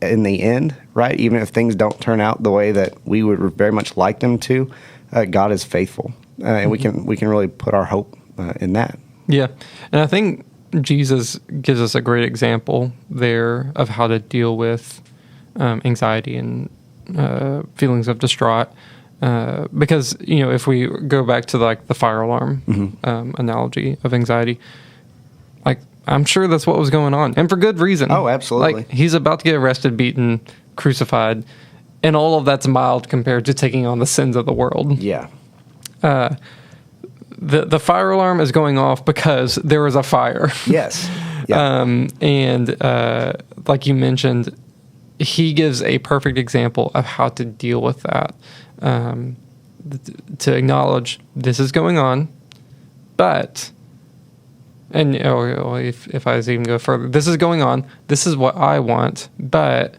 [SPEAKER 2] in the end, right, even if things don't turn out the way that we would very much like them to, God is faithful, and we can really put our hope in that. Yeah,
[SPEAKER 1] and I think Jesus gives us a great example there of how to deal with anxiety and feelings of distraught. Because if we go back to like the fire alarm analogy of anxiety, like I'm sure that's what was going on, and for good reason.
[SPEAKER 2] Oh, absolutely.
[SPEAKER 1] Like he's about to get arrested, beaten, crucified, and all of that's mild compared to taking on the sins of the world.
[SPEAKER 2] Yeah.
[SPEAKER 1] The fire alarm is going off because there was a fire.
[SPEAKER 2] Yes. Yeah.
[SPEAKER 1] And like you mentioned, he gives a perfect example of how to deal with that. To acknowledge this is going on, but, and if I even go further, this is going on, this is what I want, but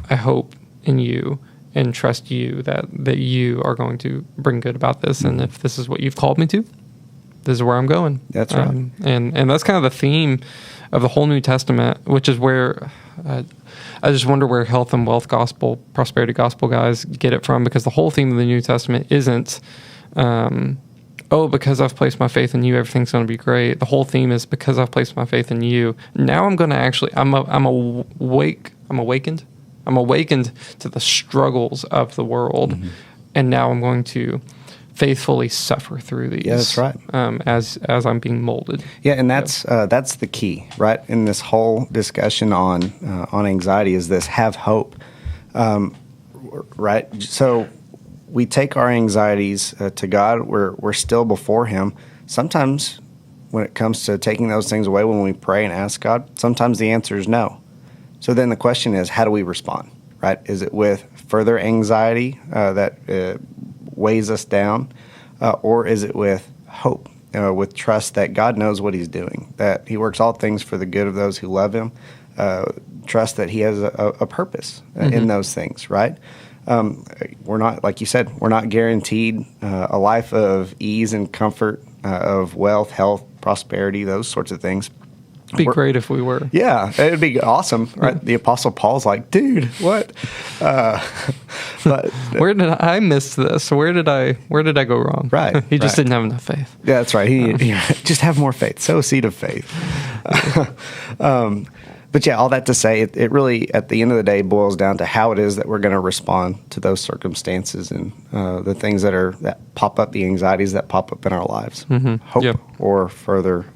[SPEAKER 1] I hope in you and trust you that you are going to bring good about this. And if this is what you've called me to, this is where I'm going.
[SPEAKER 2] That's right.
[SPEAKER 1] And that's kind of the theme of the whole New Testament, which is where I just wonder where health and wealth gospel, prosperity gospel guys get it from, because the whole theme of the New Testament isn't, because I've placed my faith in you, everything's going to be great. The whole theme is because I've placed my faith in you, now I'm going to actually, I'm awakened to the struggles of the world, and now I'm going to faithfully suffer through these.
[SPEAKER 2] Yeah, that's right.
[SPEAKER 1] As I'm being molded.
[SPEAKER 2] Yeah, and that's the key, right? In this whole discussion on anxiety is this: have hope, right? So we take our anxieties to God. We're still before Him. Sometimes, when it comes to taking those things away, when we pray and ask God, sometimes the answer is no. So then the question is, how do we respond, right? Is it with further anxiety that weighs us down, or is it with hope, with trust that God knows what he's doing, that he works all things for the good of those who love him, trust that he has a purpose in those things, right? We're not, like you said, we're not guaranteed a life of ease and comfort, of wealth, health, prosperity, those sorts of things.
[SPEAKER 1] Be great if we were.
[SPEAKER 2] Yeah, it'd be awesome, right? The Apostle Paul's like, dude, what? But
[SPEAKER 1] where did I miss this? Where did I go wrong?
[SPEAKER 2] Right.
[SPEAKER 1] He just didn't have enough faith.
[SPEAKER 2] Yeah, that's right. He just have more faith. Sow a seed of faith. But yeah, all that to say, it really, at the end of the day, boils down to how it is that we're going to respond to those circumstances and the things that pop up, the anxieties that pop up in our lives. Hope or further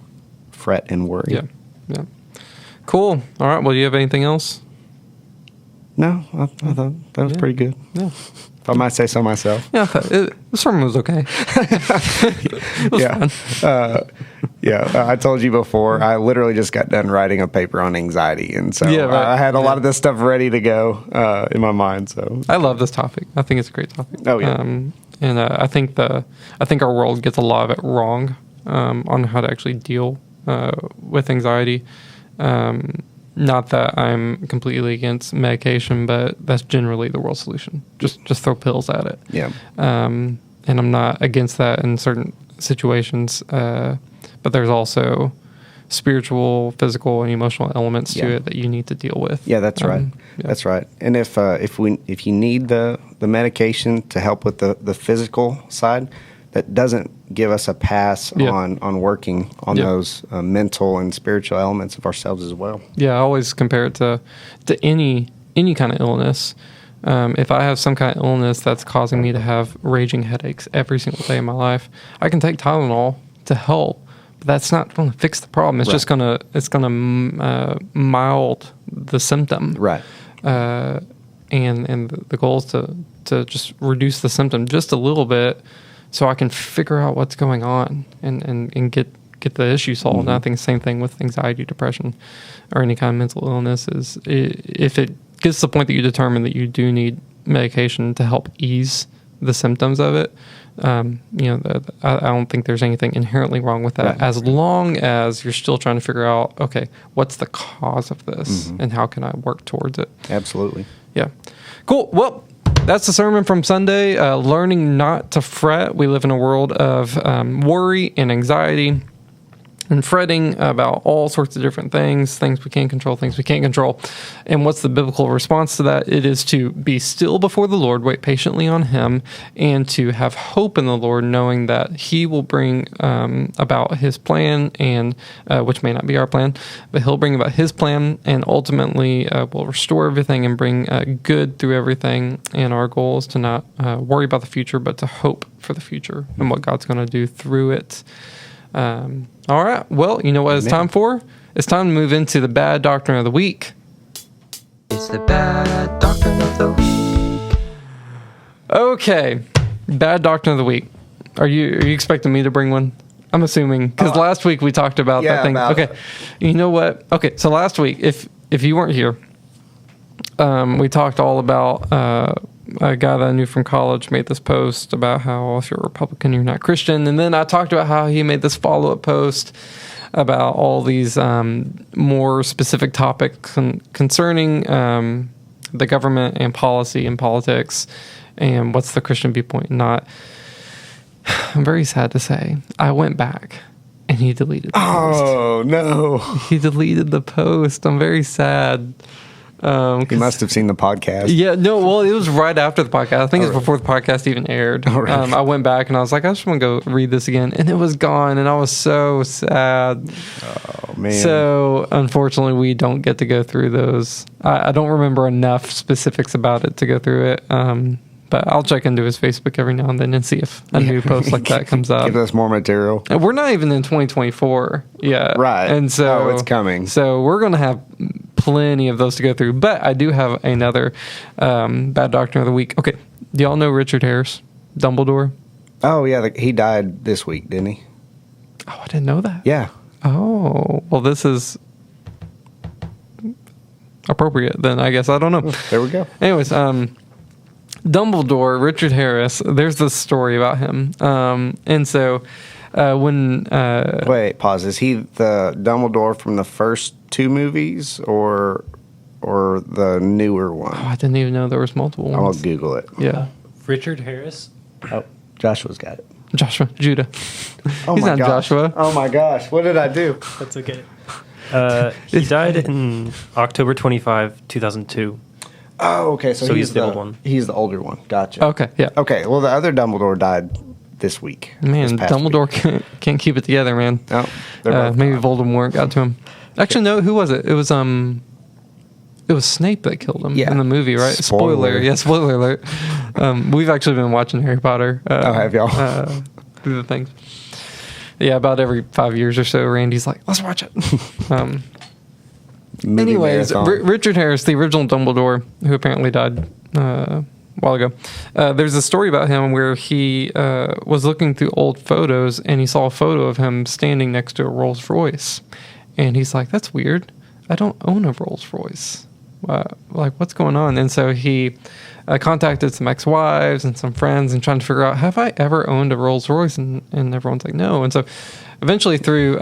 [SPEAKER 2] fret and worry.
[SPEAKER 1] Yeah. Cool. All right. Well, do you have anything else?
[SPEAKER 2] No, I thought that was pretty good.
[SPEAKER 1] Yeah.
[SPEAKER 2] If I might say so myself.
[SPEAKER 1] Yeah, the sermon was okay. It was fun.
[SPEAKER 2] I told you before, I literally just got done writing a paper on anxiety, and so I had a lot of this stuff ready to go in my mind. So
[SPEAKER 1] I love this topic. I think it's a great topic.
[SPEAKER 2] Oh yeah,
[SPEAKER 1] and I think our world gets a lot of it wrong on how to actually deal with anxiety. Not that I'm completely against medication, but that's generally the world solution. Just throw pills at it.
[SPEAKER 2] Yeah.
[SPEAKER 1] And I'm not against that in certain situations, but there's also spiritual, physical, and emotional elements to it that you need to deal with.
[SPEAKER 2] Yeah, that's right. Yeah. That's right. And if you need the medication to help with the physical side, that doesn't give us a pass on working on those mental and spiritual elements of ourselves as well. Yeah,
[SPEAKER 1] I always compare it to any kind of illness. If I have some kind of illness that's causing me to have raging headaches every single day of my life, I can take Tylenol to help, but that's not going to fix the problem. It's just gonna mild the symptom.
[SPEAKER 2] Right.
[SPEAKER 1] And the goal is to just reduce the symptom just a little bit, so I can figure out what's going on and get the issue solved. And I think the same thing with anxiety, depression, or any kind of mental illness is if it gets to the point that you determine that you do need medication to help ease the symptoms of it, I don't think there's anything inherently wrong with that, as long as you're still trying to figure out, okay, what's the cause of this and how can I work towards it?
[SPEAKER 2] Absolutely.
[SPEAKER 1] Yeah. Cool. Well, that's the sermon from Sunday, learning not to fret. We live in a world of worry and anxiety and fretting about all sorts of different things we can control, things we can't control. And what's the biblical response to that? It is to be still before the Lord, wait patiently on him, and to have hope in the Lord, knowing that he will bring about his plan, and which may not be our plan, but he'll bring about his plan, and ultimately will restore everything and bring good through everything. And our goal is to not worry about the future, but to hope for the future and what God's going to do through it. All right. Well, you know what it's time for? It's time to move into the bad doctrine of the week.
[SPEAKER 4] It's the bad doctrine of the week.
[SPEAKER 1] Okay. Bad doctrine of the week. Are you expecting me to bring one? I'm assuming, because last week we talked about that thing. Okay. You know what? Okay. So last week, if you weren't here, we talked all about a guy that I knew from college made this post about how if you're a Republican, you're not Christian. And then I talked about how he made this follow-up post about all these more specific topics concerning the government and policy and politics and what's the Christian viewpoint and not. I'm very sad to say, I went back and he deleted the post.
[SPEAKER 2] Oh, no.
[SPEAKER 1] He deleted the post. I'm very sad.
[SPEAKER 2] He must have seen the podcast.
[SPEAKER 1] Yeah, no, well, it was right after the podcast. I think it was before the podcast even aired.
[SPEAKER 2] Oh, really?
[SPEAKER 1] I went back and I was like, I just want to go read this again. And it was gone, and I was so sad.
[SPEAKER 2] Oh, man.
[SPEAKER 1] So, unfortunately, we don't get to go through those. I don't remember enough specifics about it to go through it. But I'll check into his Facebook every now and then and see if a new post like that comes up.
[SPEAKER 2] Give us more material.
[SPEAKER 1] And we're not even in 2024 yet.
[SPEAKER 2] Right.
[SPEAKER 1] And so
[SPEAKER 2] it's coming.
[SPEAKER 1] So we're going to have plenty of those to go through. But I do have another bad doctrine of the week. Okay. Do y'all know Richard Harris, Dumbledore?
[SPEAKER 2] Oh, yeah. He died this week, didn't he?
[SPEAKER 1] Oh, I didn't know that.
[SPEAKER 2] Yeah.
[SPEAKER 1] Oh, well, this is appropriate, then I guess. I don't know.
[SPEAKER 2] There we go.
[SPEAKER 1] Anyways, Dumbledore, Richard Harris, there's this story about him. And so when...
[SPEAKER 2] Wait, pause. Is he the Dumbledore from the first two movies or the newer one?
[SPEAKER 1] I didn't even know there was multiple ones.
[SPEAKER 2] I'll Google it.
[SPEAKER 1] Yeah.
[SPEAKER 3] Richard Harris.
[SPEAKER 2] Oh, Joshua's got it.
[SPEAKER 1] Joshua, Judah.
[SPEAKER 2] Oh
[SPEAKER 1] He's
[SPEAKER 2] my
[SPEAKER 1] not
[SPEAKER 2] gosh.
[SPEAKER 1] Joshua.
[SPEAKER 2] Oh my gosh. What did I do?
[SPEAKER 3] That's okay. He died in October 25, 2002.
[SPEAKER 2] Oh, okay. So
[SPEAKER 3] he's the old one.
[SPEAKER 2] He's the older one. Gotcha.
[SPEAKER 1] Okay, yeah.
[SPEAKER 2] Okay. Well, the other Dumbledore died this week.
[SPEAKER 1] Man,
[SPEAKER 2] this past
[SPEAKER 1] Dumbledore
[SPEAKER 2] week.
[SPEAKER 1] can't keep it together, man.
[SPEAKER 2] Oh, they're both
[SPEAKER 1] maybe
[SPEAKER 2] gone.
[SPEAKER 1] Voldemort got to him. Actually, no. Who was it? It was Snape that killed him in the movie, right?
[SPEAKER 2] Spoiler.
[SPEAKER 1] Yeah, spoiler alert. We've actually been watching Harry Potter.
[SPEAKER 2] Have y'all?
[SPEAKER 1] Through the things. Yeah, about every 5 years or so, Randy's like, let's watch it.
[SPEAKER 2] Movie
[SPEAKER 1] Anyways,
[SPEAKER 2] marathon.
[SPEAKER 1] Richard Harris, the original Dumbledore, who apparently died a while ago. There's a story about him where he was looking through old photos and he saw a photo of him standing next to a Rolls Royce. And he's like, that's weird. I don't own a Rolls Royce. Like, what's going on? And so he contacted some ex-wives and some friends and trying to figure out, have I ever owned a Rolls Royce? And everyone's like, no. And so eventually through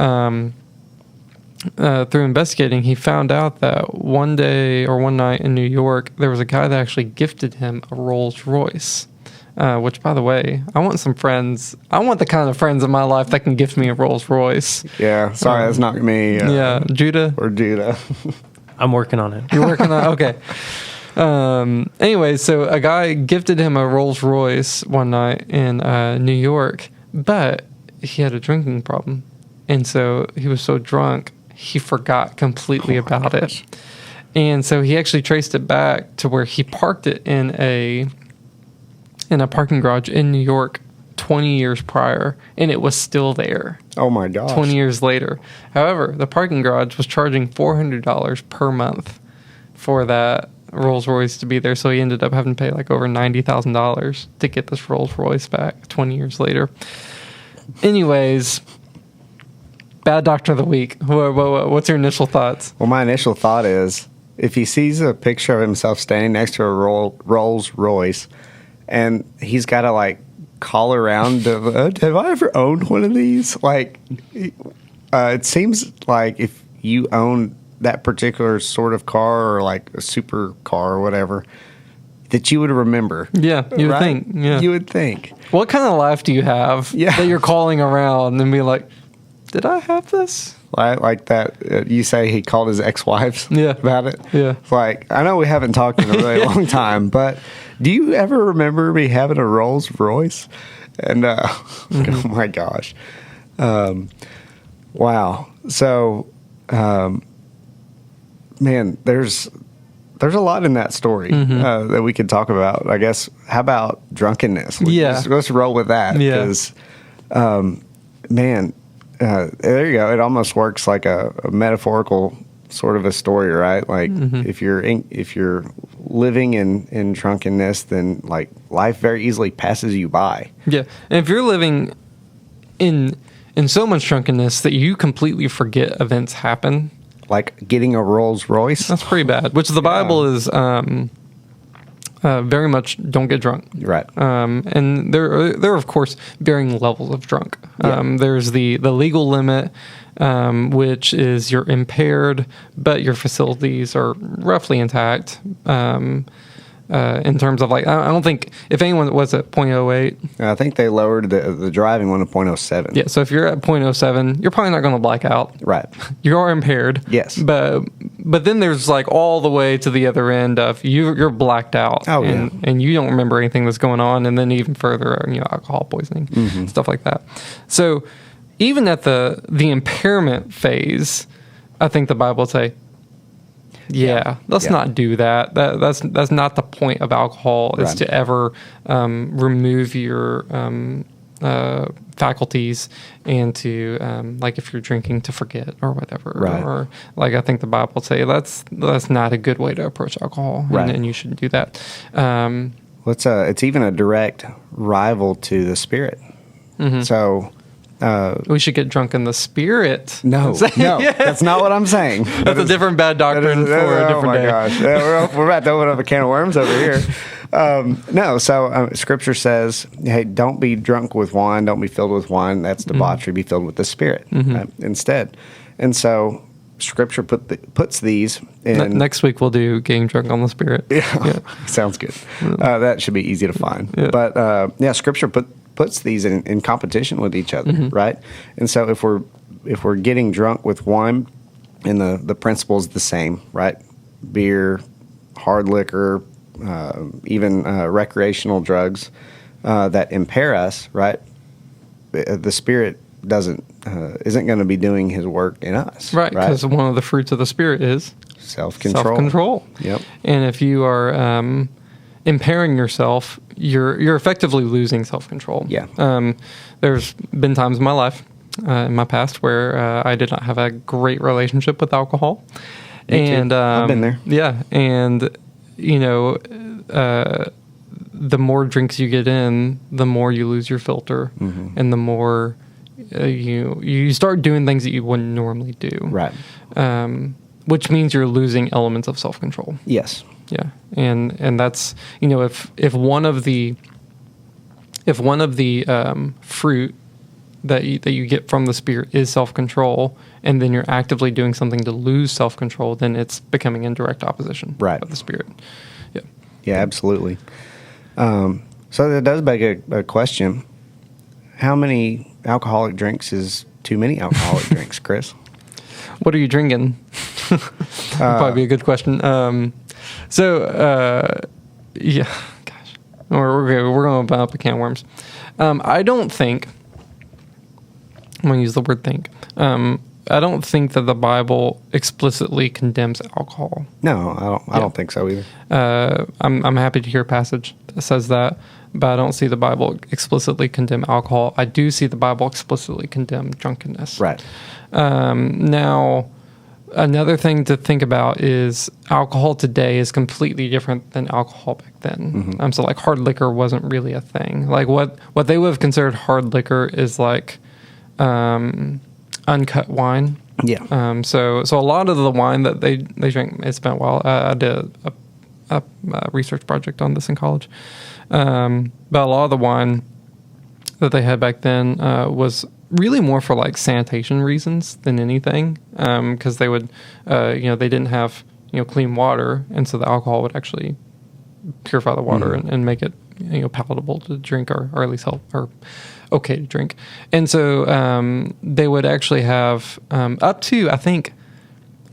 [SPEAKER 1] investigating, he found out that one day or one night in New York, there was a guy that actually gifted him a Rolls Royce. Which, by the way, I want some friends. I want the kind of friends in my life that can gift me a Rolls Royce.
[SPEAKER 2] Yeah. Sorry, that's not me.
[SPEAKER 1] Judah.
[SPEAKER 2] Or Judah.
[SPEAKER 3] I'm working on it.
[SPEAKER 1] You're working on okay. Anyway, so a guy gifted him a Rolls Royce one night in New York, but he had a drinking problem. And so he was so drunk, he forgot completely about it. And so he actually traced it back to where he parked it in a parking garage in New York 20 years prior, and it was still there.
[SPEAKER 2] Oh my gosh.
[SPEAKER 1] 20 years later. However, the parking garage was charging $400 per month for that Rolls Royce to be there, so he ended up having to pay like over $90,000 to get this Rolls Royce back 20 years later. Anyways, bad doctor of the week. What's your initial thoughts?
[SPEAKER 2] Well, my initial thought is if he sees a picture of himself standing next to a Rolls Royce and he's got to like call around, have I ever owned one of these? Like, it seems like if you own that particular sort of car or like a super car or whatever, that you would remember.
[SPEAKER 1] Yeah, you would
[SPEAKER 2] right?
[SPEAKER 1] think. Yeah.
[SPEAKER 2] You would think.
[SPEAKER 1] What kind of life do you have that you're calling around and be like, did I have this?
[SPEAKER 2] Like that, you say he called his ex-wives about it?
[SPEAKER 1] Yeah.
[SPEAKER 2] Like, I know we haven't talked in a really long time, but do you ever remember me having a Rolls Royce? And, oh my gosh. Wow. So, man, there's a lot in that story that we could talk about. I guess, how about drunkenness? Let's roll with that.
[SPEAKER 1] Yeah.
[SPEAKER 2] Because, man, there you go. It almost works like a metaphorical sort of a story, right? Like if you're living in drunkenness, then like life very easily passes you by.
[SPEAKER 1] Yeah, and if you're living in so much drunkenness that you completely forget events happen,
[SPEAKER 2] like getting a Rolls Royce,
[SPEAKER 1] that's pretty bad. Which the Bible is very much don't get drunk,
[SPEAKER 2] right?
[SPEAKER 1] And there are of course varying levels of drunk. There's the legal limit, which is you're impaired, but your facilities are roughly intact. In terms of like, I don't think if anyone was at 0.08.
[SPEAKER 2] I think they lowered the driving one to 0.07.
[SPEAKER 1] Yeah, so if you're at 0.07, you're probably not going to black out.
[SPEAKER 2] Right.
[SPEAKER 1] You are impaired.
[SPEAKER 2] Yes.
[SPEAKER 1] But then there's like all the way to the other end of you're blacked out.
[SPEAKER 2] Oh,
[SPEAKER 1] and you don't remember anything that's going on. And then even further, alcohol poisoning, stuff like that. So even at the impairment phase, I think the Bible would say, let's not do that. That's not the point of alcohol, is to ever remove your faculties and to like if you're drinking to forget or whatever.
[SPEAKER 2] Right.
[SPEAKER 1] Or like I think the Bible would say that's not a good way to approach alcohol, and you shouldn't do that.
[SPEAKER 2] It's even a direct rival to the Spirit. So
[SPEAKER 1] We should get drunk in the Spirit.
[SPEAKER 2] No, that's not what I'm saying.
[SPEAKER 1] That's a different bad doctrine for a different day.
[SPEAKER 2] Oh my gosh, yeah, we're about to open up a can of worms over here. No, so Scripture says, hey, don't be drunk with wine, don't be filled with wine. That's debauchery. Be filled with the Spirit instead. And so Scripture puts these in.
[SPEAKER 1] Next week we'll do getting drunk on the Spirit.
[SPEAKER 2] Yeah. Sounds good. That should be easy to find. Yeah. But Scripture puts these in competition with each other, right? And so if we're getting drunk with wine, and the principle is the same, right? Beer, hard liquor, even recreational drugs that impair us, right? The Spirit isn't going to be doing His work in us,
[SPEAKER 1] right? Because one of the fruits of the Spirit is
[SPEAKER 2] self-control.
[SPEAKER 1] Yep. And if you are impairing yourself, you're effectively losing self-control.
[SPEAKER 2] Yeah.
[SPEAKER 1] There's been times in my life, in my past, where I did not have a great relationship with alcohol.
[SPEAKER 2] Me too. I've been there.
[SPEAKER 1] Yeah, and the more drinks you get in, the more you lose your filter, and the more you start doing things that you wouldn't normally do.
[SPEAKER 2] Right.
[SPEAKER 1] Which means you're losing elements of self-control.
[SPEAKER 2] Yes.
[SPEAKER 1] Yeah, and that's if one of the fruit that you get from the Spirit is self-control, and then you're actively doing something to lose self-control, then it's becoming in direct opposition of the Spirit. Yeah.
[SPEAKER 2] Yeah, absolutely. So that does beg a question: how many alcoholic drinks is too many alcoholic drinks, Chris?
[SPEAKER 1] What are you drinking? Probably be a good question. Yeah, gosh, we're going to open up a can of worms. I don't think, I'm going to use the word think, I don't think that the Bible explicitly condemns alcohol.
[SPEAKER 2] No, I don't think so either.
[SPEAKER 1] I'm happy to hear a passage that says that, but I don't see the Bible explicitly condemn alcohol. I do see the Bible explicitly condemn drunkenness.
[SPEAKER 2] Right.
[SPEAKER 1] Now, another thing to think about is alcohol today is completely different than alcohol back then. So like hard liquor wasn't really a thing. Like what they would have considered hard liquor is like uncut wine.
[SPEAKER 2] Yeah.
[SPEAKER 1] So a lot of the wine that they drink, it's been a while. I did a research project on this in college. But a lot of the wine that they had back then was really more for like sanitation reasons than anything, because they would, they didn't have clean water, and so the alcohol would actually purify the water and make it palatable to drink, or at least help or okay to drink. And so they would actually have up to, I think,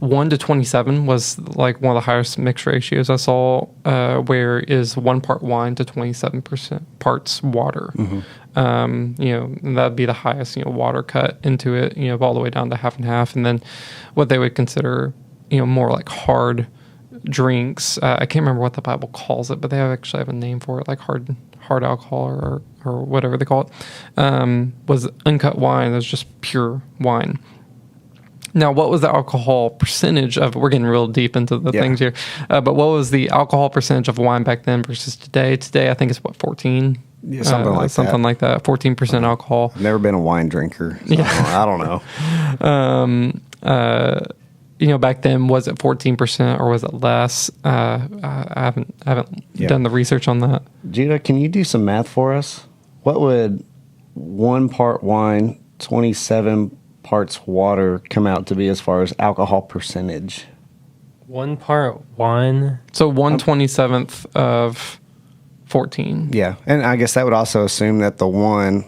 [SPEAKER 1] 1:27 was like one of the highest mix ratios I saw, where is 1 part wine to 27% parts water. That'd be the highest, water cut into it, all the way down to half and half. And then what they would consider, more like hard drinks. I can't remember what the Bible calls it, but they actually have a name for it, like hard alcohol or whatever they call it, was uncut wine. It was just pure wine. Now, what was the alcohol percentage of, we're getting real deep into the things here, but what was the alcohol percentage of wine back then versus today? Today, I think it's 14?
[SPEAKER 2] Yeah, something like that.
[SPEAKER 1] 14% alcohol.
[SPEAKER 2] I've never been a wine drinker, so I don't know.
[SPEAKER 1] Back then, was it 14% or was it less? I haven't done the research on that.
[SPEAKER 2] Judah, can you do some math for us? What would 1 part wine, 27 parts water come out to be as far as alcohol percentage?
[SPEAKER 3] 1 part wine.
[SPEAKER 1] So 1/27th of 14.
[SPEAKER 2] Yeah, and I guess that would also assume that the one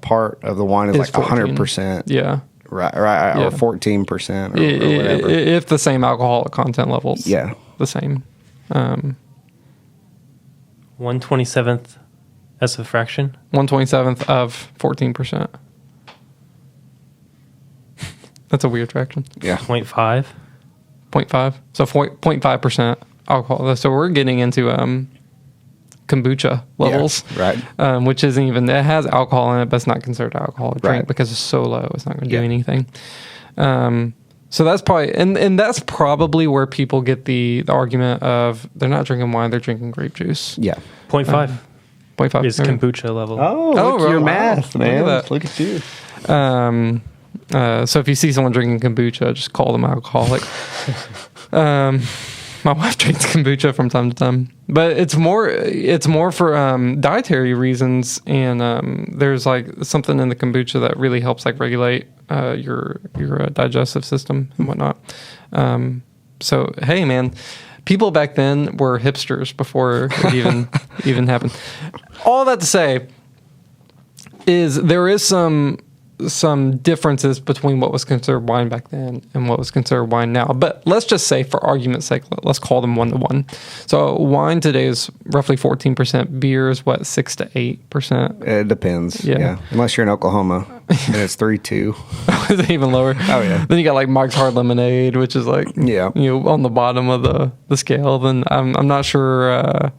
[SPEAKER 2] part of the wine is like 100%.
[SPEAKER 1] Yeah.
[SPEAKER 2] Right, or 14% or whatever.
[SPEAKER 1] If the same alcoholic content levels.
[SPEAKER 2] Yeah.
[SPEAKER 1] The same.
[SPEAKER 3] 1/27th as a fraction?
[SPEAKER 1] 1/27th of 14%. That's a weird fraction.
[SPEAKER 2] Yeah.
[SPEAKER 3] 0.5?
[SPEAKER 1] 0.5. So 0.5% alcohol. So we're getting into kombucha levels.
[SPEAKER 2] Yeah, right.
[SPEAKER 1] Which isn't even, it has alcohol in it, but it's not considered an alcoholic drink because it's so low. It's not going to do anything. So that's probably, and that's probably where people get the argument of they're not drinking wine, they're drinking grape juice.
[SPEAKER 2] Yeah.
[SPEAKER 3] 0.5.
[SPEAKER 1] 0.5
[SPEAKER 3] is kombucha level.
[SPEAKER 2] Oh, look at your math, man.
[SPEAKER 1] Look at that.
[SPEAKER 2] Look at you.
[SPEAKER 1] So if you see someone drinking kombucha, just call them alcoholic. My wife drinks kombucha from time to time, but it's more for dietary reasons, and there's like something in the kombucha that really helps like regulate your digestive system and whatnot. So hey, man, people back then were hipsters before it even happened. All that to say is there is some differences between what was considered wine back then and what was considered wine now. But let's just say, for argument's sake, let's call them 1-to-1. So wine today is roughly 14%. Beer is what, 6 to 8%?
[SPEAKER 2] It depends. Yeah. Unless you're in Oklahoma, and it's 3-2.
[SPEAKER 1] Is it even lower? Oh yeah. Then you got like Mike's Hard Lemonade, which is like on the bottom of the scale. Then I'm not sure.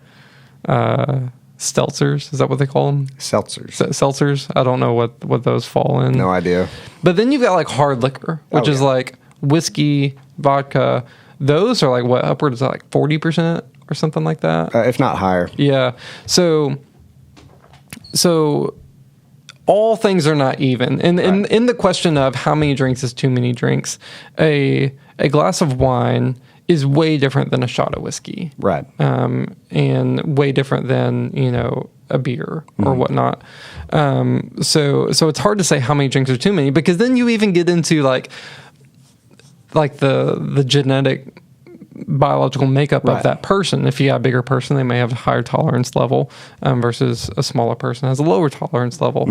[SPEAKER 1] Seltzers, is that what they call them? Seltzers. I don't know what those fall in.
[SPEAKER 2] No idea.
[SPEAKER 1] But then you've got like hard liquor, which is like whiskey, vodka. Those are like what, upwards of like 40% or something like that,
[SPEAKER 2] if not higher.
[SPEAKER 1] Yeah. So all things are not even. And in the question of how many drinks is too many drinks, a glass of wine is way different than a shot of whiskey.
[SPEAKER 2] Right.
[SPEAKER 1] And way different than, a beer or whatnot. So it's hard to say how many drinks are too many, because then you even get into like the genetic biological makeup of that person. If you got a bigger person, they may have a higher tolerance level versus a smaller person has a lower tolerance level.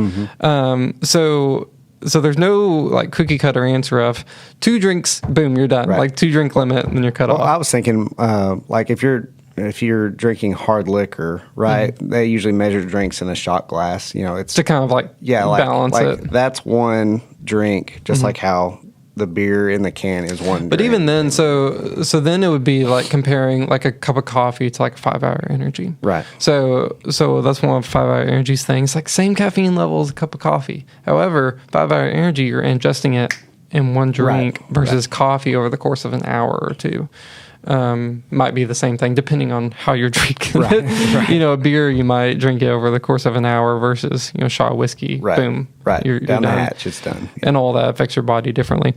[SPEAKER 1] So there's no like cookie cutter answer of 2 drinks, boom, you're done. Like 2 drink limit, and then you're cut off.
[SPEAKER 2] I was thinking, like if you're drinking hard liquor, right? They usually measure drinks in a shot glass. It's
[SPEAKER 1] to kind of balance it.
[SPEAKER 2] That's one drink, just like how the beer in the can is one
[SPEAKER 1] but
[SPEAKER 2] drink.
[SPEAKER 1] Even then, so then it would be like comparing like a cup of coffee to like 5-hour energy.
[SPEAKER 2] Right.
[SPEAKER 1] So that's one of 5-hour energy's things. Like same caffeine level as a cup of coffee. However, 5-hour energy, you're ingesting it in one drink versus coffee over the course of an hour or two. Might be the same thing depending on how you're drinking it. A beer, you might drink it over the course of an hour versus, a shot of whiskey. Boom.
[SPEAKER 2] You're down the hatch, it's done.
[SPEAKER 1] And all that affects your body differently.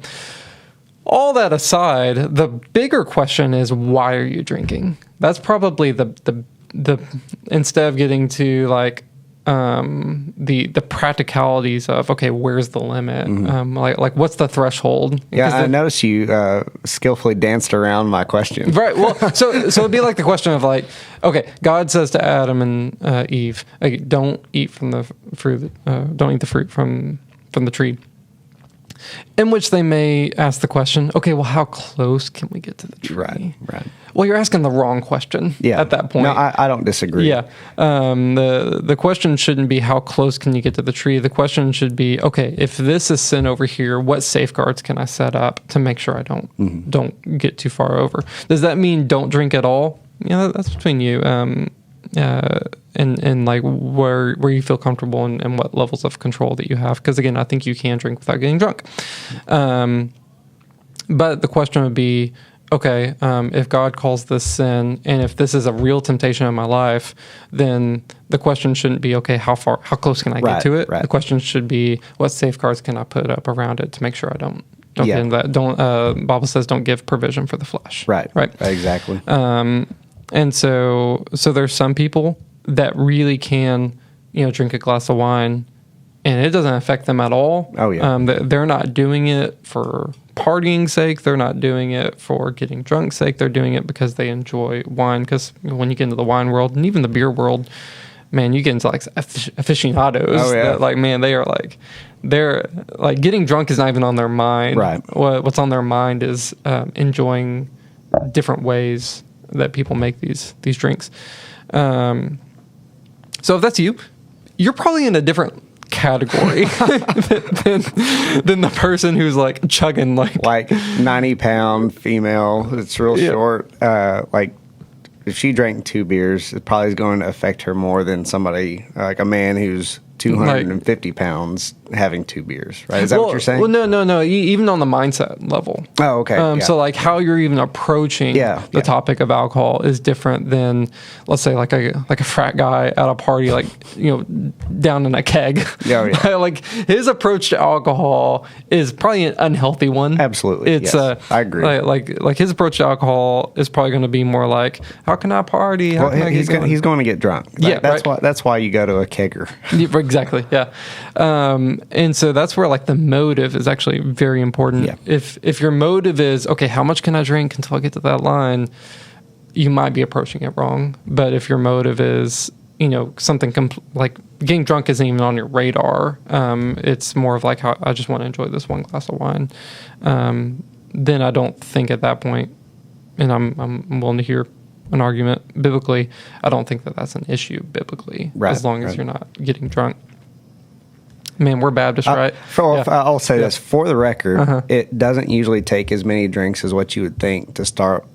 [SPEAKER 1] All that aside, the bigger question is, why are you drinking? That's probably the instead of getting to like the practicalities of, okay, where's the limit? Like what's the threshold?
[SPEAKER 2] Yeah, I noticed you skillfully danced around my question.
[SPEAKER 1] Right. Well, so it'd be like the question of like, okay, God says to Adam and Eve, okay, don't eat from the fruit, don't eat the fruit from the tree. In which they may ask the question, okay, well, how close can we get to the tree?
[SPEAKER 2] Right.
[SPEAKER 1] Well, you're asking the wrong question at that point.
[SPEAKER 2] No, I don't disagree.
[SPEAKER 1] Yeah. The question shouldn't be how close can you get to the tree. The question should be, okay, if this is sin over here, what safeguards can I set up to make sure I don't get too far over? Does that mean don't drink at all? That's between you. And like where you feel comfortable and what levels of control that you have. Because again, I think you can drink without getting drunk. But the question would be, okay, if God calls this sin, and if this is a real temptation in my life, then the question shouldn't be, okay, how close can I get to it? The question should be, what safeguards can I put up around it to make sure I don't get into that. Bible says don't give provision for the flesh. Right.
[SPEAKER 2] Exactly.
[SPEAKER 1] And so there's some people that really can, drink a glass of wine and it doesn't affect them at all.
[SPEAKER 2] Oh, yeah.
[SPEAKER 1] They're not doing it for partying sake. They're not doing it for getting drunk sake. They're doing it because they enjoy wine. Because when you get into the wine world and even the beer world, man, you get into like aficionados.
[SPEAKER 2] Oh, yeah.
[SPEAKER 1] That, like, man, they're like getting drunk is not even on their mind.
[SPEAKER 2] Right.
[SPEAKER 1] What's on their mind is enjoying different ways that people make these drinks. So if that's you, you're probably in a different category than the person who's like chugging like
[SPEAKER 2] 90-pound female. It's real short. Like if she drank 2 beers, it probably is going to affect her more than somebody like a man who's 250 pounds having 2 beers, right? Is that what you're saying?
[SPEAKER 1] Well, no. Even on the mindset level.
[SPEAKER 2] Oh, okay.
[SPEAKER 1] So like how you're even approaching the topic of alcohol is different than, let's say, like a frat guy at a party, like, down in a keg.
[SPEAKER 2] Yeah, yeah.
[SPEAKER 1] Like his approach to alcohol is probably an unhealthy one.
[SPEAKER 2] Absolutely.
[SPEAKER 1] It's
[SPEAKER 2] yes. I agree.
[SPEAKER 1] Like his approach to alcohol is probably going to be more like, how can I party? How can I
[SPEAKER 2] he's going to get drunk. That's why you go to a kegger.
[SPEAKER 1] Yeah, exactly. Yeah. And so that's where like the motive is actually very important.
[SPEAKER 2] Yeah.
[SPEAKER 1] If your motive is, okay, how much can I drink until I get to that line? You might be approaching it wrong. But if your motive is, something like getting drunk isn't even on your radar. It's more of like, how I just want to enjoy this one glass of wine. Then I don't think at that point, and I'm willing to hear an argument biblically, I don't think that that's an issue biblically, as long as you're not getting drunk. Man, we're Baptist, right?
[SPEAKER 2] I'll say this for the record: it doesn't usually take as many drinks as what you would think to start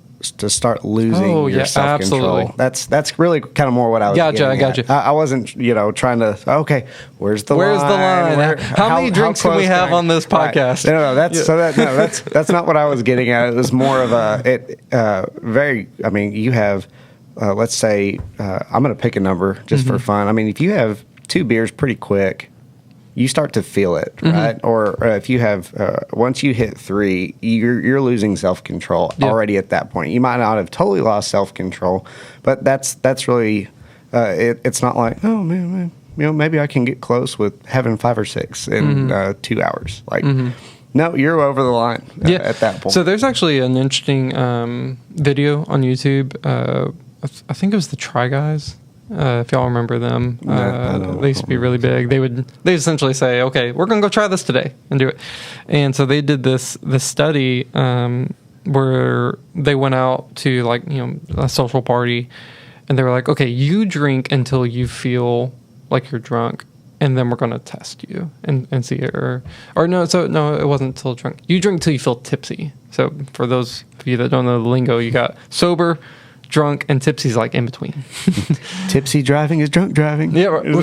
[SPEAKER 2] losing your self-control.
[SPEAKER 1] Absolutely.
[SPEAKER 2] That's really kind of more what I was
[SPEAKER 1] I got you.
[SPEAKER 2] I wasn't, trying to, okay, where's the
[SPEAKER 1] line?
[SPEAKER 2] Where,
[SPEAKER 1] how many drinks can we have on this podcast?
[SPEAKER 2] Right. That's not what I was getting at. It was more of you have, let's say, I'm going to pick a number just for fun. I mean, if you have 2 beers pretty quick, you start to feel it, right? Or if you have, once you hit 3, you're losing self-control already at that point. You might not have totally lost self-control, but that's really, it's not like, oh man, maybe I can get close with having 5 or 6 in 2 hours. Like, no, you're over the line at that point.
[SPEAKER 1] So there's actually an interesting video on YouTube. I think it was the Try Guys. If y'all remember them, they used to be really big. They essentially say, okay, we're going to go try this today and do it. And so they did this study where they went out to like, a social party, and they were like, okay, you drink until you feel like you're drunk, and then we're going to test you and see it. Or no, it wasn't till drunk. You drink till you feel tipsy. So for those of you that don't know the lingo, you got sober, drunk, and tipsy's like in between.
[SPEAKER 2] Tipsy driving is drunk driving.
[SPEAKER 1] Yeah.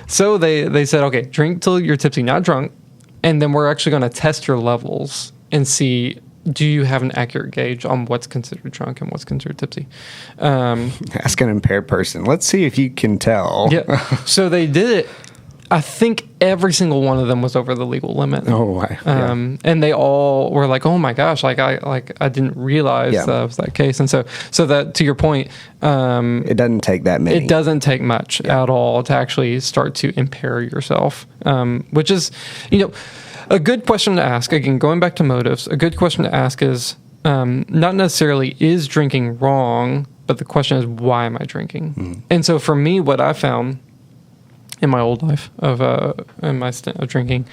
[SPEAKER 1] So they said, okay, drink till you're tipsy, not drunk, and then we're actually going to test your levels and see, do you have an accurate gauge on what's considered drunk and what's considered tipsy?
[SPEAKER 2] Ask an impaired person. Let's see if you can tell.
[SPEAKER 1] Yeah. So they did it. I think every single one of them was over the legal limit.
[SPEAKER 2] Oh, wow.
[SPEAKER 1] And they all were like, "Oh my gosh! I didn't realize that was that case." And so that, to your point,
[SPEAKER 2] it doesn't take that many.
[SPEAKER 1] It doesn't take much at all to actually start to impair yourself, which is, a good question to ask. Again, going back to motives, a good question to ask is not necessarily is drinking wrong, but the question is, why am I drinking? And so for me, what I found in my old life in my stint of drinking,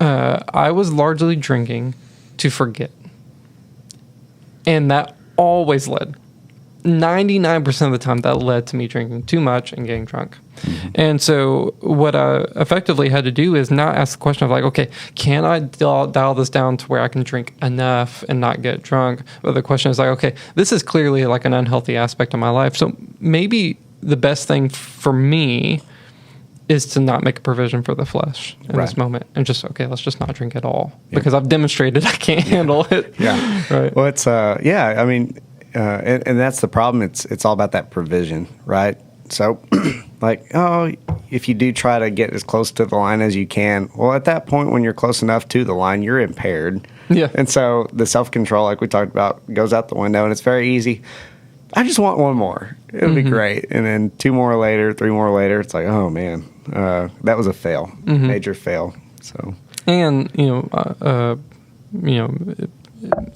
[SPEAKER 1] I was largely drinking to forget. And that always led, 99% of the time, that led to me drinking too much and getting drunk. And so what I effectively had to do is not ask the question of like, okay, can I dial this down to where I can drink enough and not get drunk? But the question is like, okay, this is clearly like an unhealthy aspect of my life. So maybe the best thing for me is to not make a provision for the flesh in this moment and just, okay, let's just not drink at all because I've demonstrated I can't handle it.
[SPEAKER 2] Yeah.
[SPEAKER 1] Right.
[SPEAKER 2] Well, it's, I mean, and that's the problem. It's all about that provision, right? So like, if you do try to get as close to the line as you can, well, at that point, when you're close enough to the line, you're impaired.
[SPEAKER 1] Yeah.
[SPEAKER 2] And so the self-control, like we talked about, goes out the window, and it's very easy. I just want one more. It'll be great. And then 2 more later, 3 more later, it's like, oh man, that was a fail, major fail. So,
[SPEAKER 1] and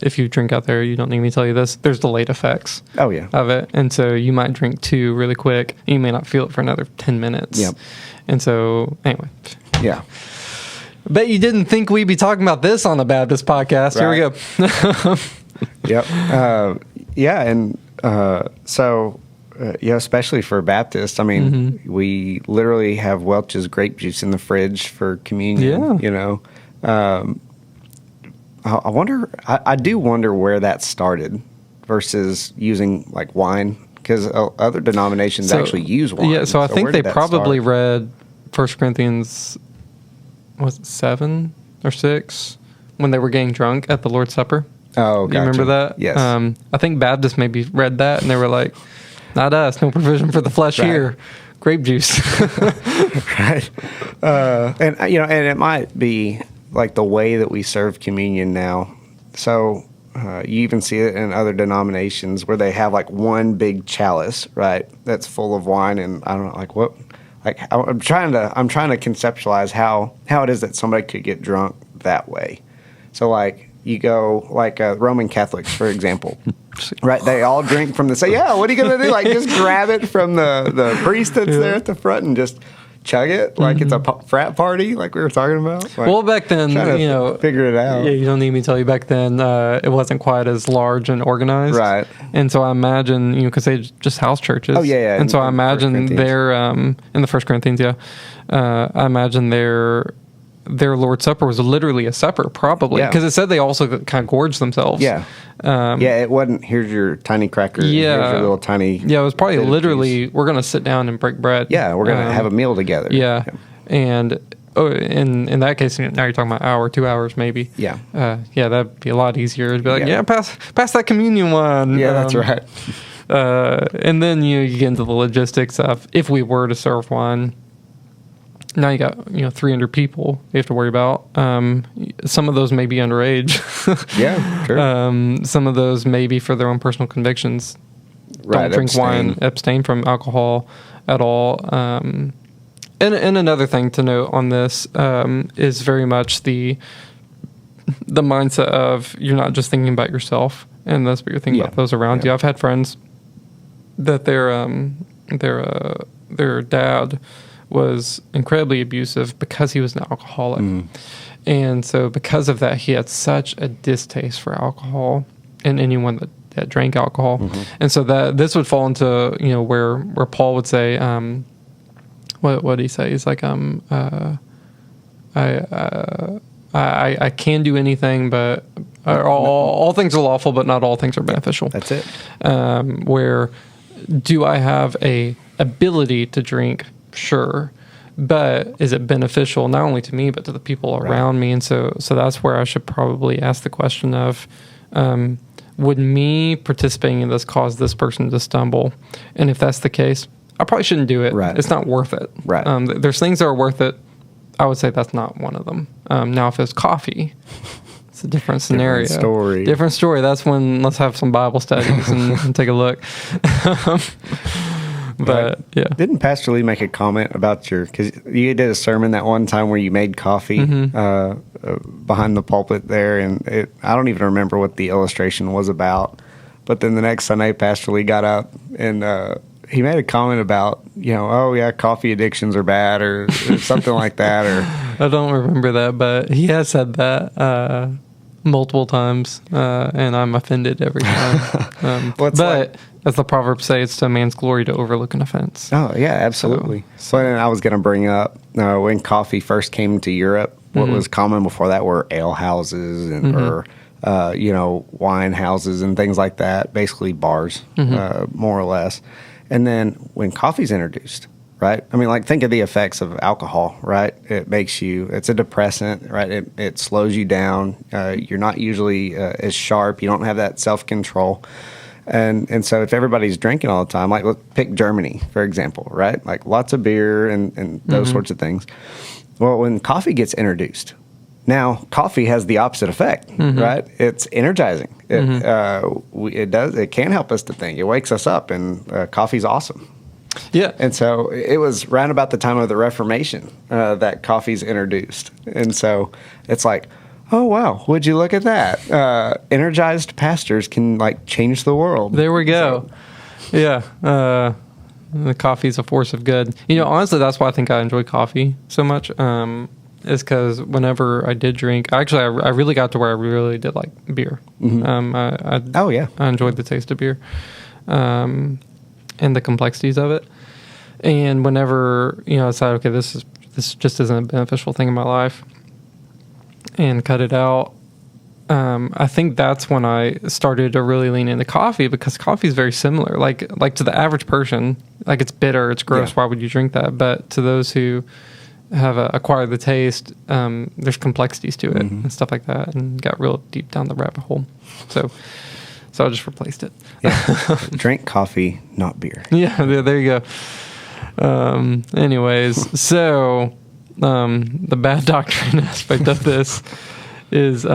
[SPEAKER 1] if you drink out there, you don't need me to tell you this. There's delayed effects.
[SPEAKER 2] Oh yeah,
[SPEAKER 1] of it, and so you might drink 2 really quick, and you may not feel it for another 10 minutes.
[SPEAKER 2] Yep.
[SPEAKER 1] And so anyway,
[SPEAKER 2] yeah.
[SPEAKER 1] Bet you didn't think we'd be talking about this on the Baptist podcast.
[SPEAKER 2] Right.
[SPEAKER 1] Here we go.
[SPEAKER 2] Yep. Yeah, and so especially for Baptists, I mean, we literally have Welch's grape juice in the fridge for communion. Yeah. I wonder. I do wonder where that started versus using like wine, because other denominations actually use wine.
[SPEAKER 1] Yeah. So I think they probably read 1 1 Corinthians, was it 7 or 6, when they were getting drunk at the Lord's Supper.
[SPEAKER 2] Oh, gotcha.
[SPEAKER 1] You remember that?
[SPEAKER 2] Yes.
[SPEAKER 1] I think Baptists maybe read that, and they were like, not us, no provision for the flesh here. Grape juice.
[SPEAKER 2] Right. And it might be like the way that we serve communion now. So you even see it in other denominations where they have like one big chalice, right, that's full of wine, and I don't know, like what, like I'm trying to conceptualize how it is that somebody could get drunk that way. So like you go like Roman Catholics, for example. Right, they all drink from the same. Yeah, what are you gonna do? Like, just grab it from the priest that's there at the front and just chug it like it's a frat party, like we were talking about. Like,
[SPEAKER 1] well, back then,
[SPEAKER 2] figure it out.
[SPEAKER 1] Yeah, you don't need me to tell you. Back then, it wasn't quite as large and organized,
[SPEAKER 2] right?
[SPEAKER 1] And so I imagine, because they just house churches.
[SPEAKER 2] Oh yeah.
[SPEAKER 1] And so I imagine they're in the 1 Corinthians. Yeah, I imagine their Lord's Supper was literally a supper, probably, because it said they also kind of gorged themselves.
[SPEAKER 2] Yeah. It wasn't, here's your tiny cracker.
[SPEAKER 1] Yeah.
[SPEAKER 2] Here's your little tiny.
[SPEAKER 1] Yeah, it was probably literally, we're going to sit down and break bread.
[SPEAKER 2] Yeah, we're going to have a meal together.
[SPEAKER 1] Yeah. And in that case, now you're talking about hour, 2 hours maybe.
[SPEAKER 2] Yeah.
[SPEAKER 1] That'd be a lot easier. It'd be like, pass that communion one.
[SPEAKER 2] Yeah, that's right.
[SPEAKER 1] And then you get into the logistics of if we were to serve wine. Now you got 300 people you have to worry about. Some of those may be underage.
[SPEAKER 2] Yeah, sure.
[SPEAKER 1] Some of those may be for their own personal convictions.
[SPEAKER 2] Right,
[SPEAKER 1] Don't drink wine. Abstain from alcohol at all. And another thing to note on this is very much the mindset of you're not just thinking about yourself, and that's what you're thinking about those around you. I've had friends that their dad was incredibly abusive because he was an alcoholic. And so because of that, he had such a distaste for alcohol and anyone that drank alcohol. And so that this would fall into, where Paul would say, what did he say? He's like, I can do anything, but all things are lawful, but not all things are beneficial.
[SPEAKER 2] That's it.
[SPEAKER 1] Where do I have a ability to drink? Sure, but is it beneficial not only to me but to the people around me? And so that's where I should probably ask the question of, would me participating in this cause this person to stumble? And if that's the case, I probably shouldn't do it.
[SPEAKER 2] Right.
[SPEAKER 1] It's not worth it.
[SPEAKER 2] Right.
[SPEAKER 1] There's things that are worth it. I would say that's not one of them. Now, if it's coffee, it's a different scenario. Different story. That's when let's have some Bible studies and take a look. But yeah,
[SPEAKER 2] didn't Pastor Lee make a comment about because you did a sermon that one time where you made coffee behind the pulpit there, and I don't even remember what the illustration was about. But then the next Sunday, Pastor Lee got up and he made a comment about coffee addictions are bad or something like that. Or
[SPEAKER 1] I don't remember that, but he has said that multiple times, and I'm offended every time. But as the Proverbs say, it's to a man's glory to overlook an offense.
[SPEAKER 2] Oh, yeah, absolutely. So I was going to bring up, when coffee first came to Europe, what was common before that were ale houses or wine houses and things like that, basically bars, more or less. And then when coffee's introduced, right? I mean, like, think of the effects of alcohol, right? It's a depressant, right? It slows you down. You're not usually as sharp. You don't have that self-control. And so if everybody's drinking all the time, like, let's pick Germany, for example, right? Like, lots of beer and those sorts of things. Well, when coffee gets introduced, now coffee has the opposite effect, right? It's energizing. It can help us to think. It wakes us up, and coffee's awesome.
[SPEAKER 1] Yeah.
[SPEAKER 2] And so it was round about the time of the Reformation that coffee's introduced. And so it's like, oh, wow, would you look at that? Energized pastors can, like, change the world.
[SPEAKER 1] There we go. So, yeah. The coffee's a force of good. Honestly, that's why I think I enjoy coffee so much, is because whenever I did drink, I really got to where I really did like beer. I enjoyed the taste of beer. And the complexities of it. And whenever, I decided, okay, this just isn't a beneficial thing in my life, and cut it out, I think that's when I started to really lean into coffee, because coffee is very similar. Like to the average person, like, it's bitter, it's gross, why would you drink that? But to those who acquire the taste, there's complexities to it and stuff like that, and got real deep down the rabbit hole. So I just replaced it.
[SPEAKER 2] Yeah. Drink coffee, not beer.
[SPEAKER 1] Yeah, there you go. Anyways, so the bad doctrine aspect of this is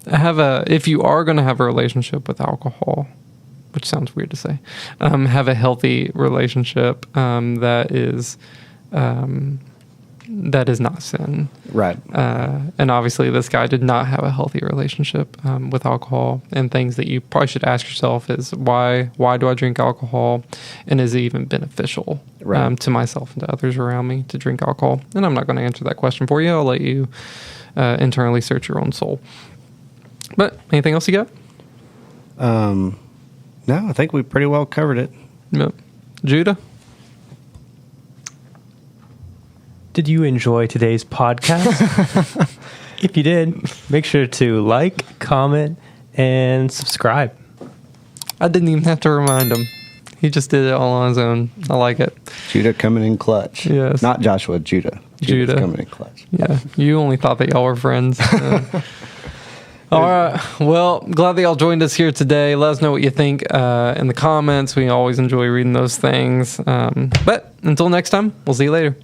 [SPEAKER 1] if you are going to have a relationship with alcohol, which sounds weird to say, have a healthy relationship that is not sin.
[SPEAKER 2] Right.
[SPEAKER 1] And obviously this guy did not have a healthy relationship with alcohol. And things that you probably should ask yourself is, why do I drink alcohol? And is it even beneficial to myself and to others around me to drink alcohol? And I'm not going to answer that question for you. I'll let you internally search your own soul. But anything else you got?
[SPEAKER 2] No, I think we pretty well covered it.
[SPEAKER 1] Yep. Judah?
[SPEAKER 3] Did you enjoy today's podcast? If you did, make sure to like, comment, and subscribe.
[SPEAKER 1] I didn't even have to remind him. He just did it all on his own. I like it.
[SPEAKER 2] Judah coming in clutch.
[SPEAKER 1] Yes.
[SPEAKER 2] Not Joshua, Judah. Judah's coming in clutch.
[SPEAKER 1] Yeah. You only thought that y'all were friends. All right. Well, glad that y'all joined us here today. Let us know what you think in the comments. We always enjoy reading those things. But until next time, we'll see you later.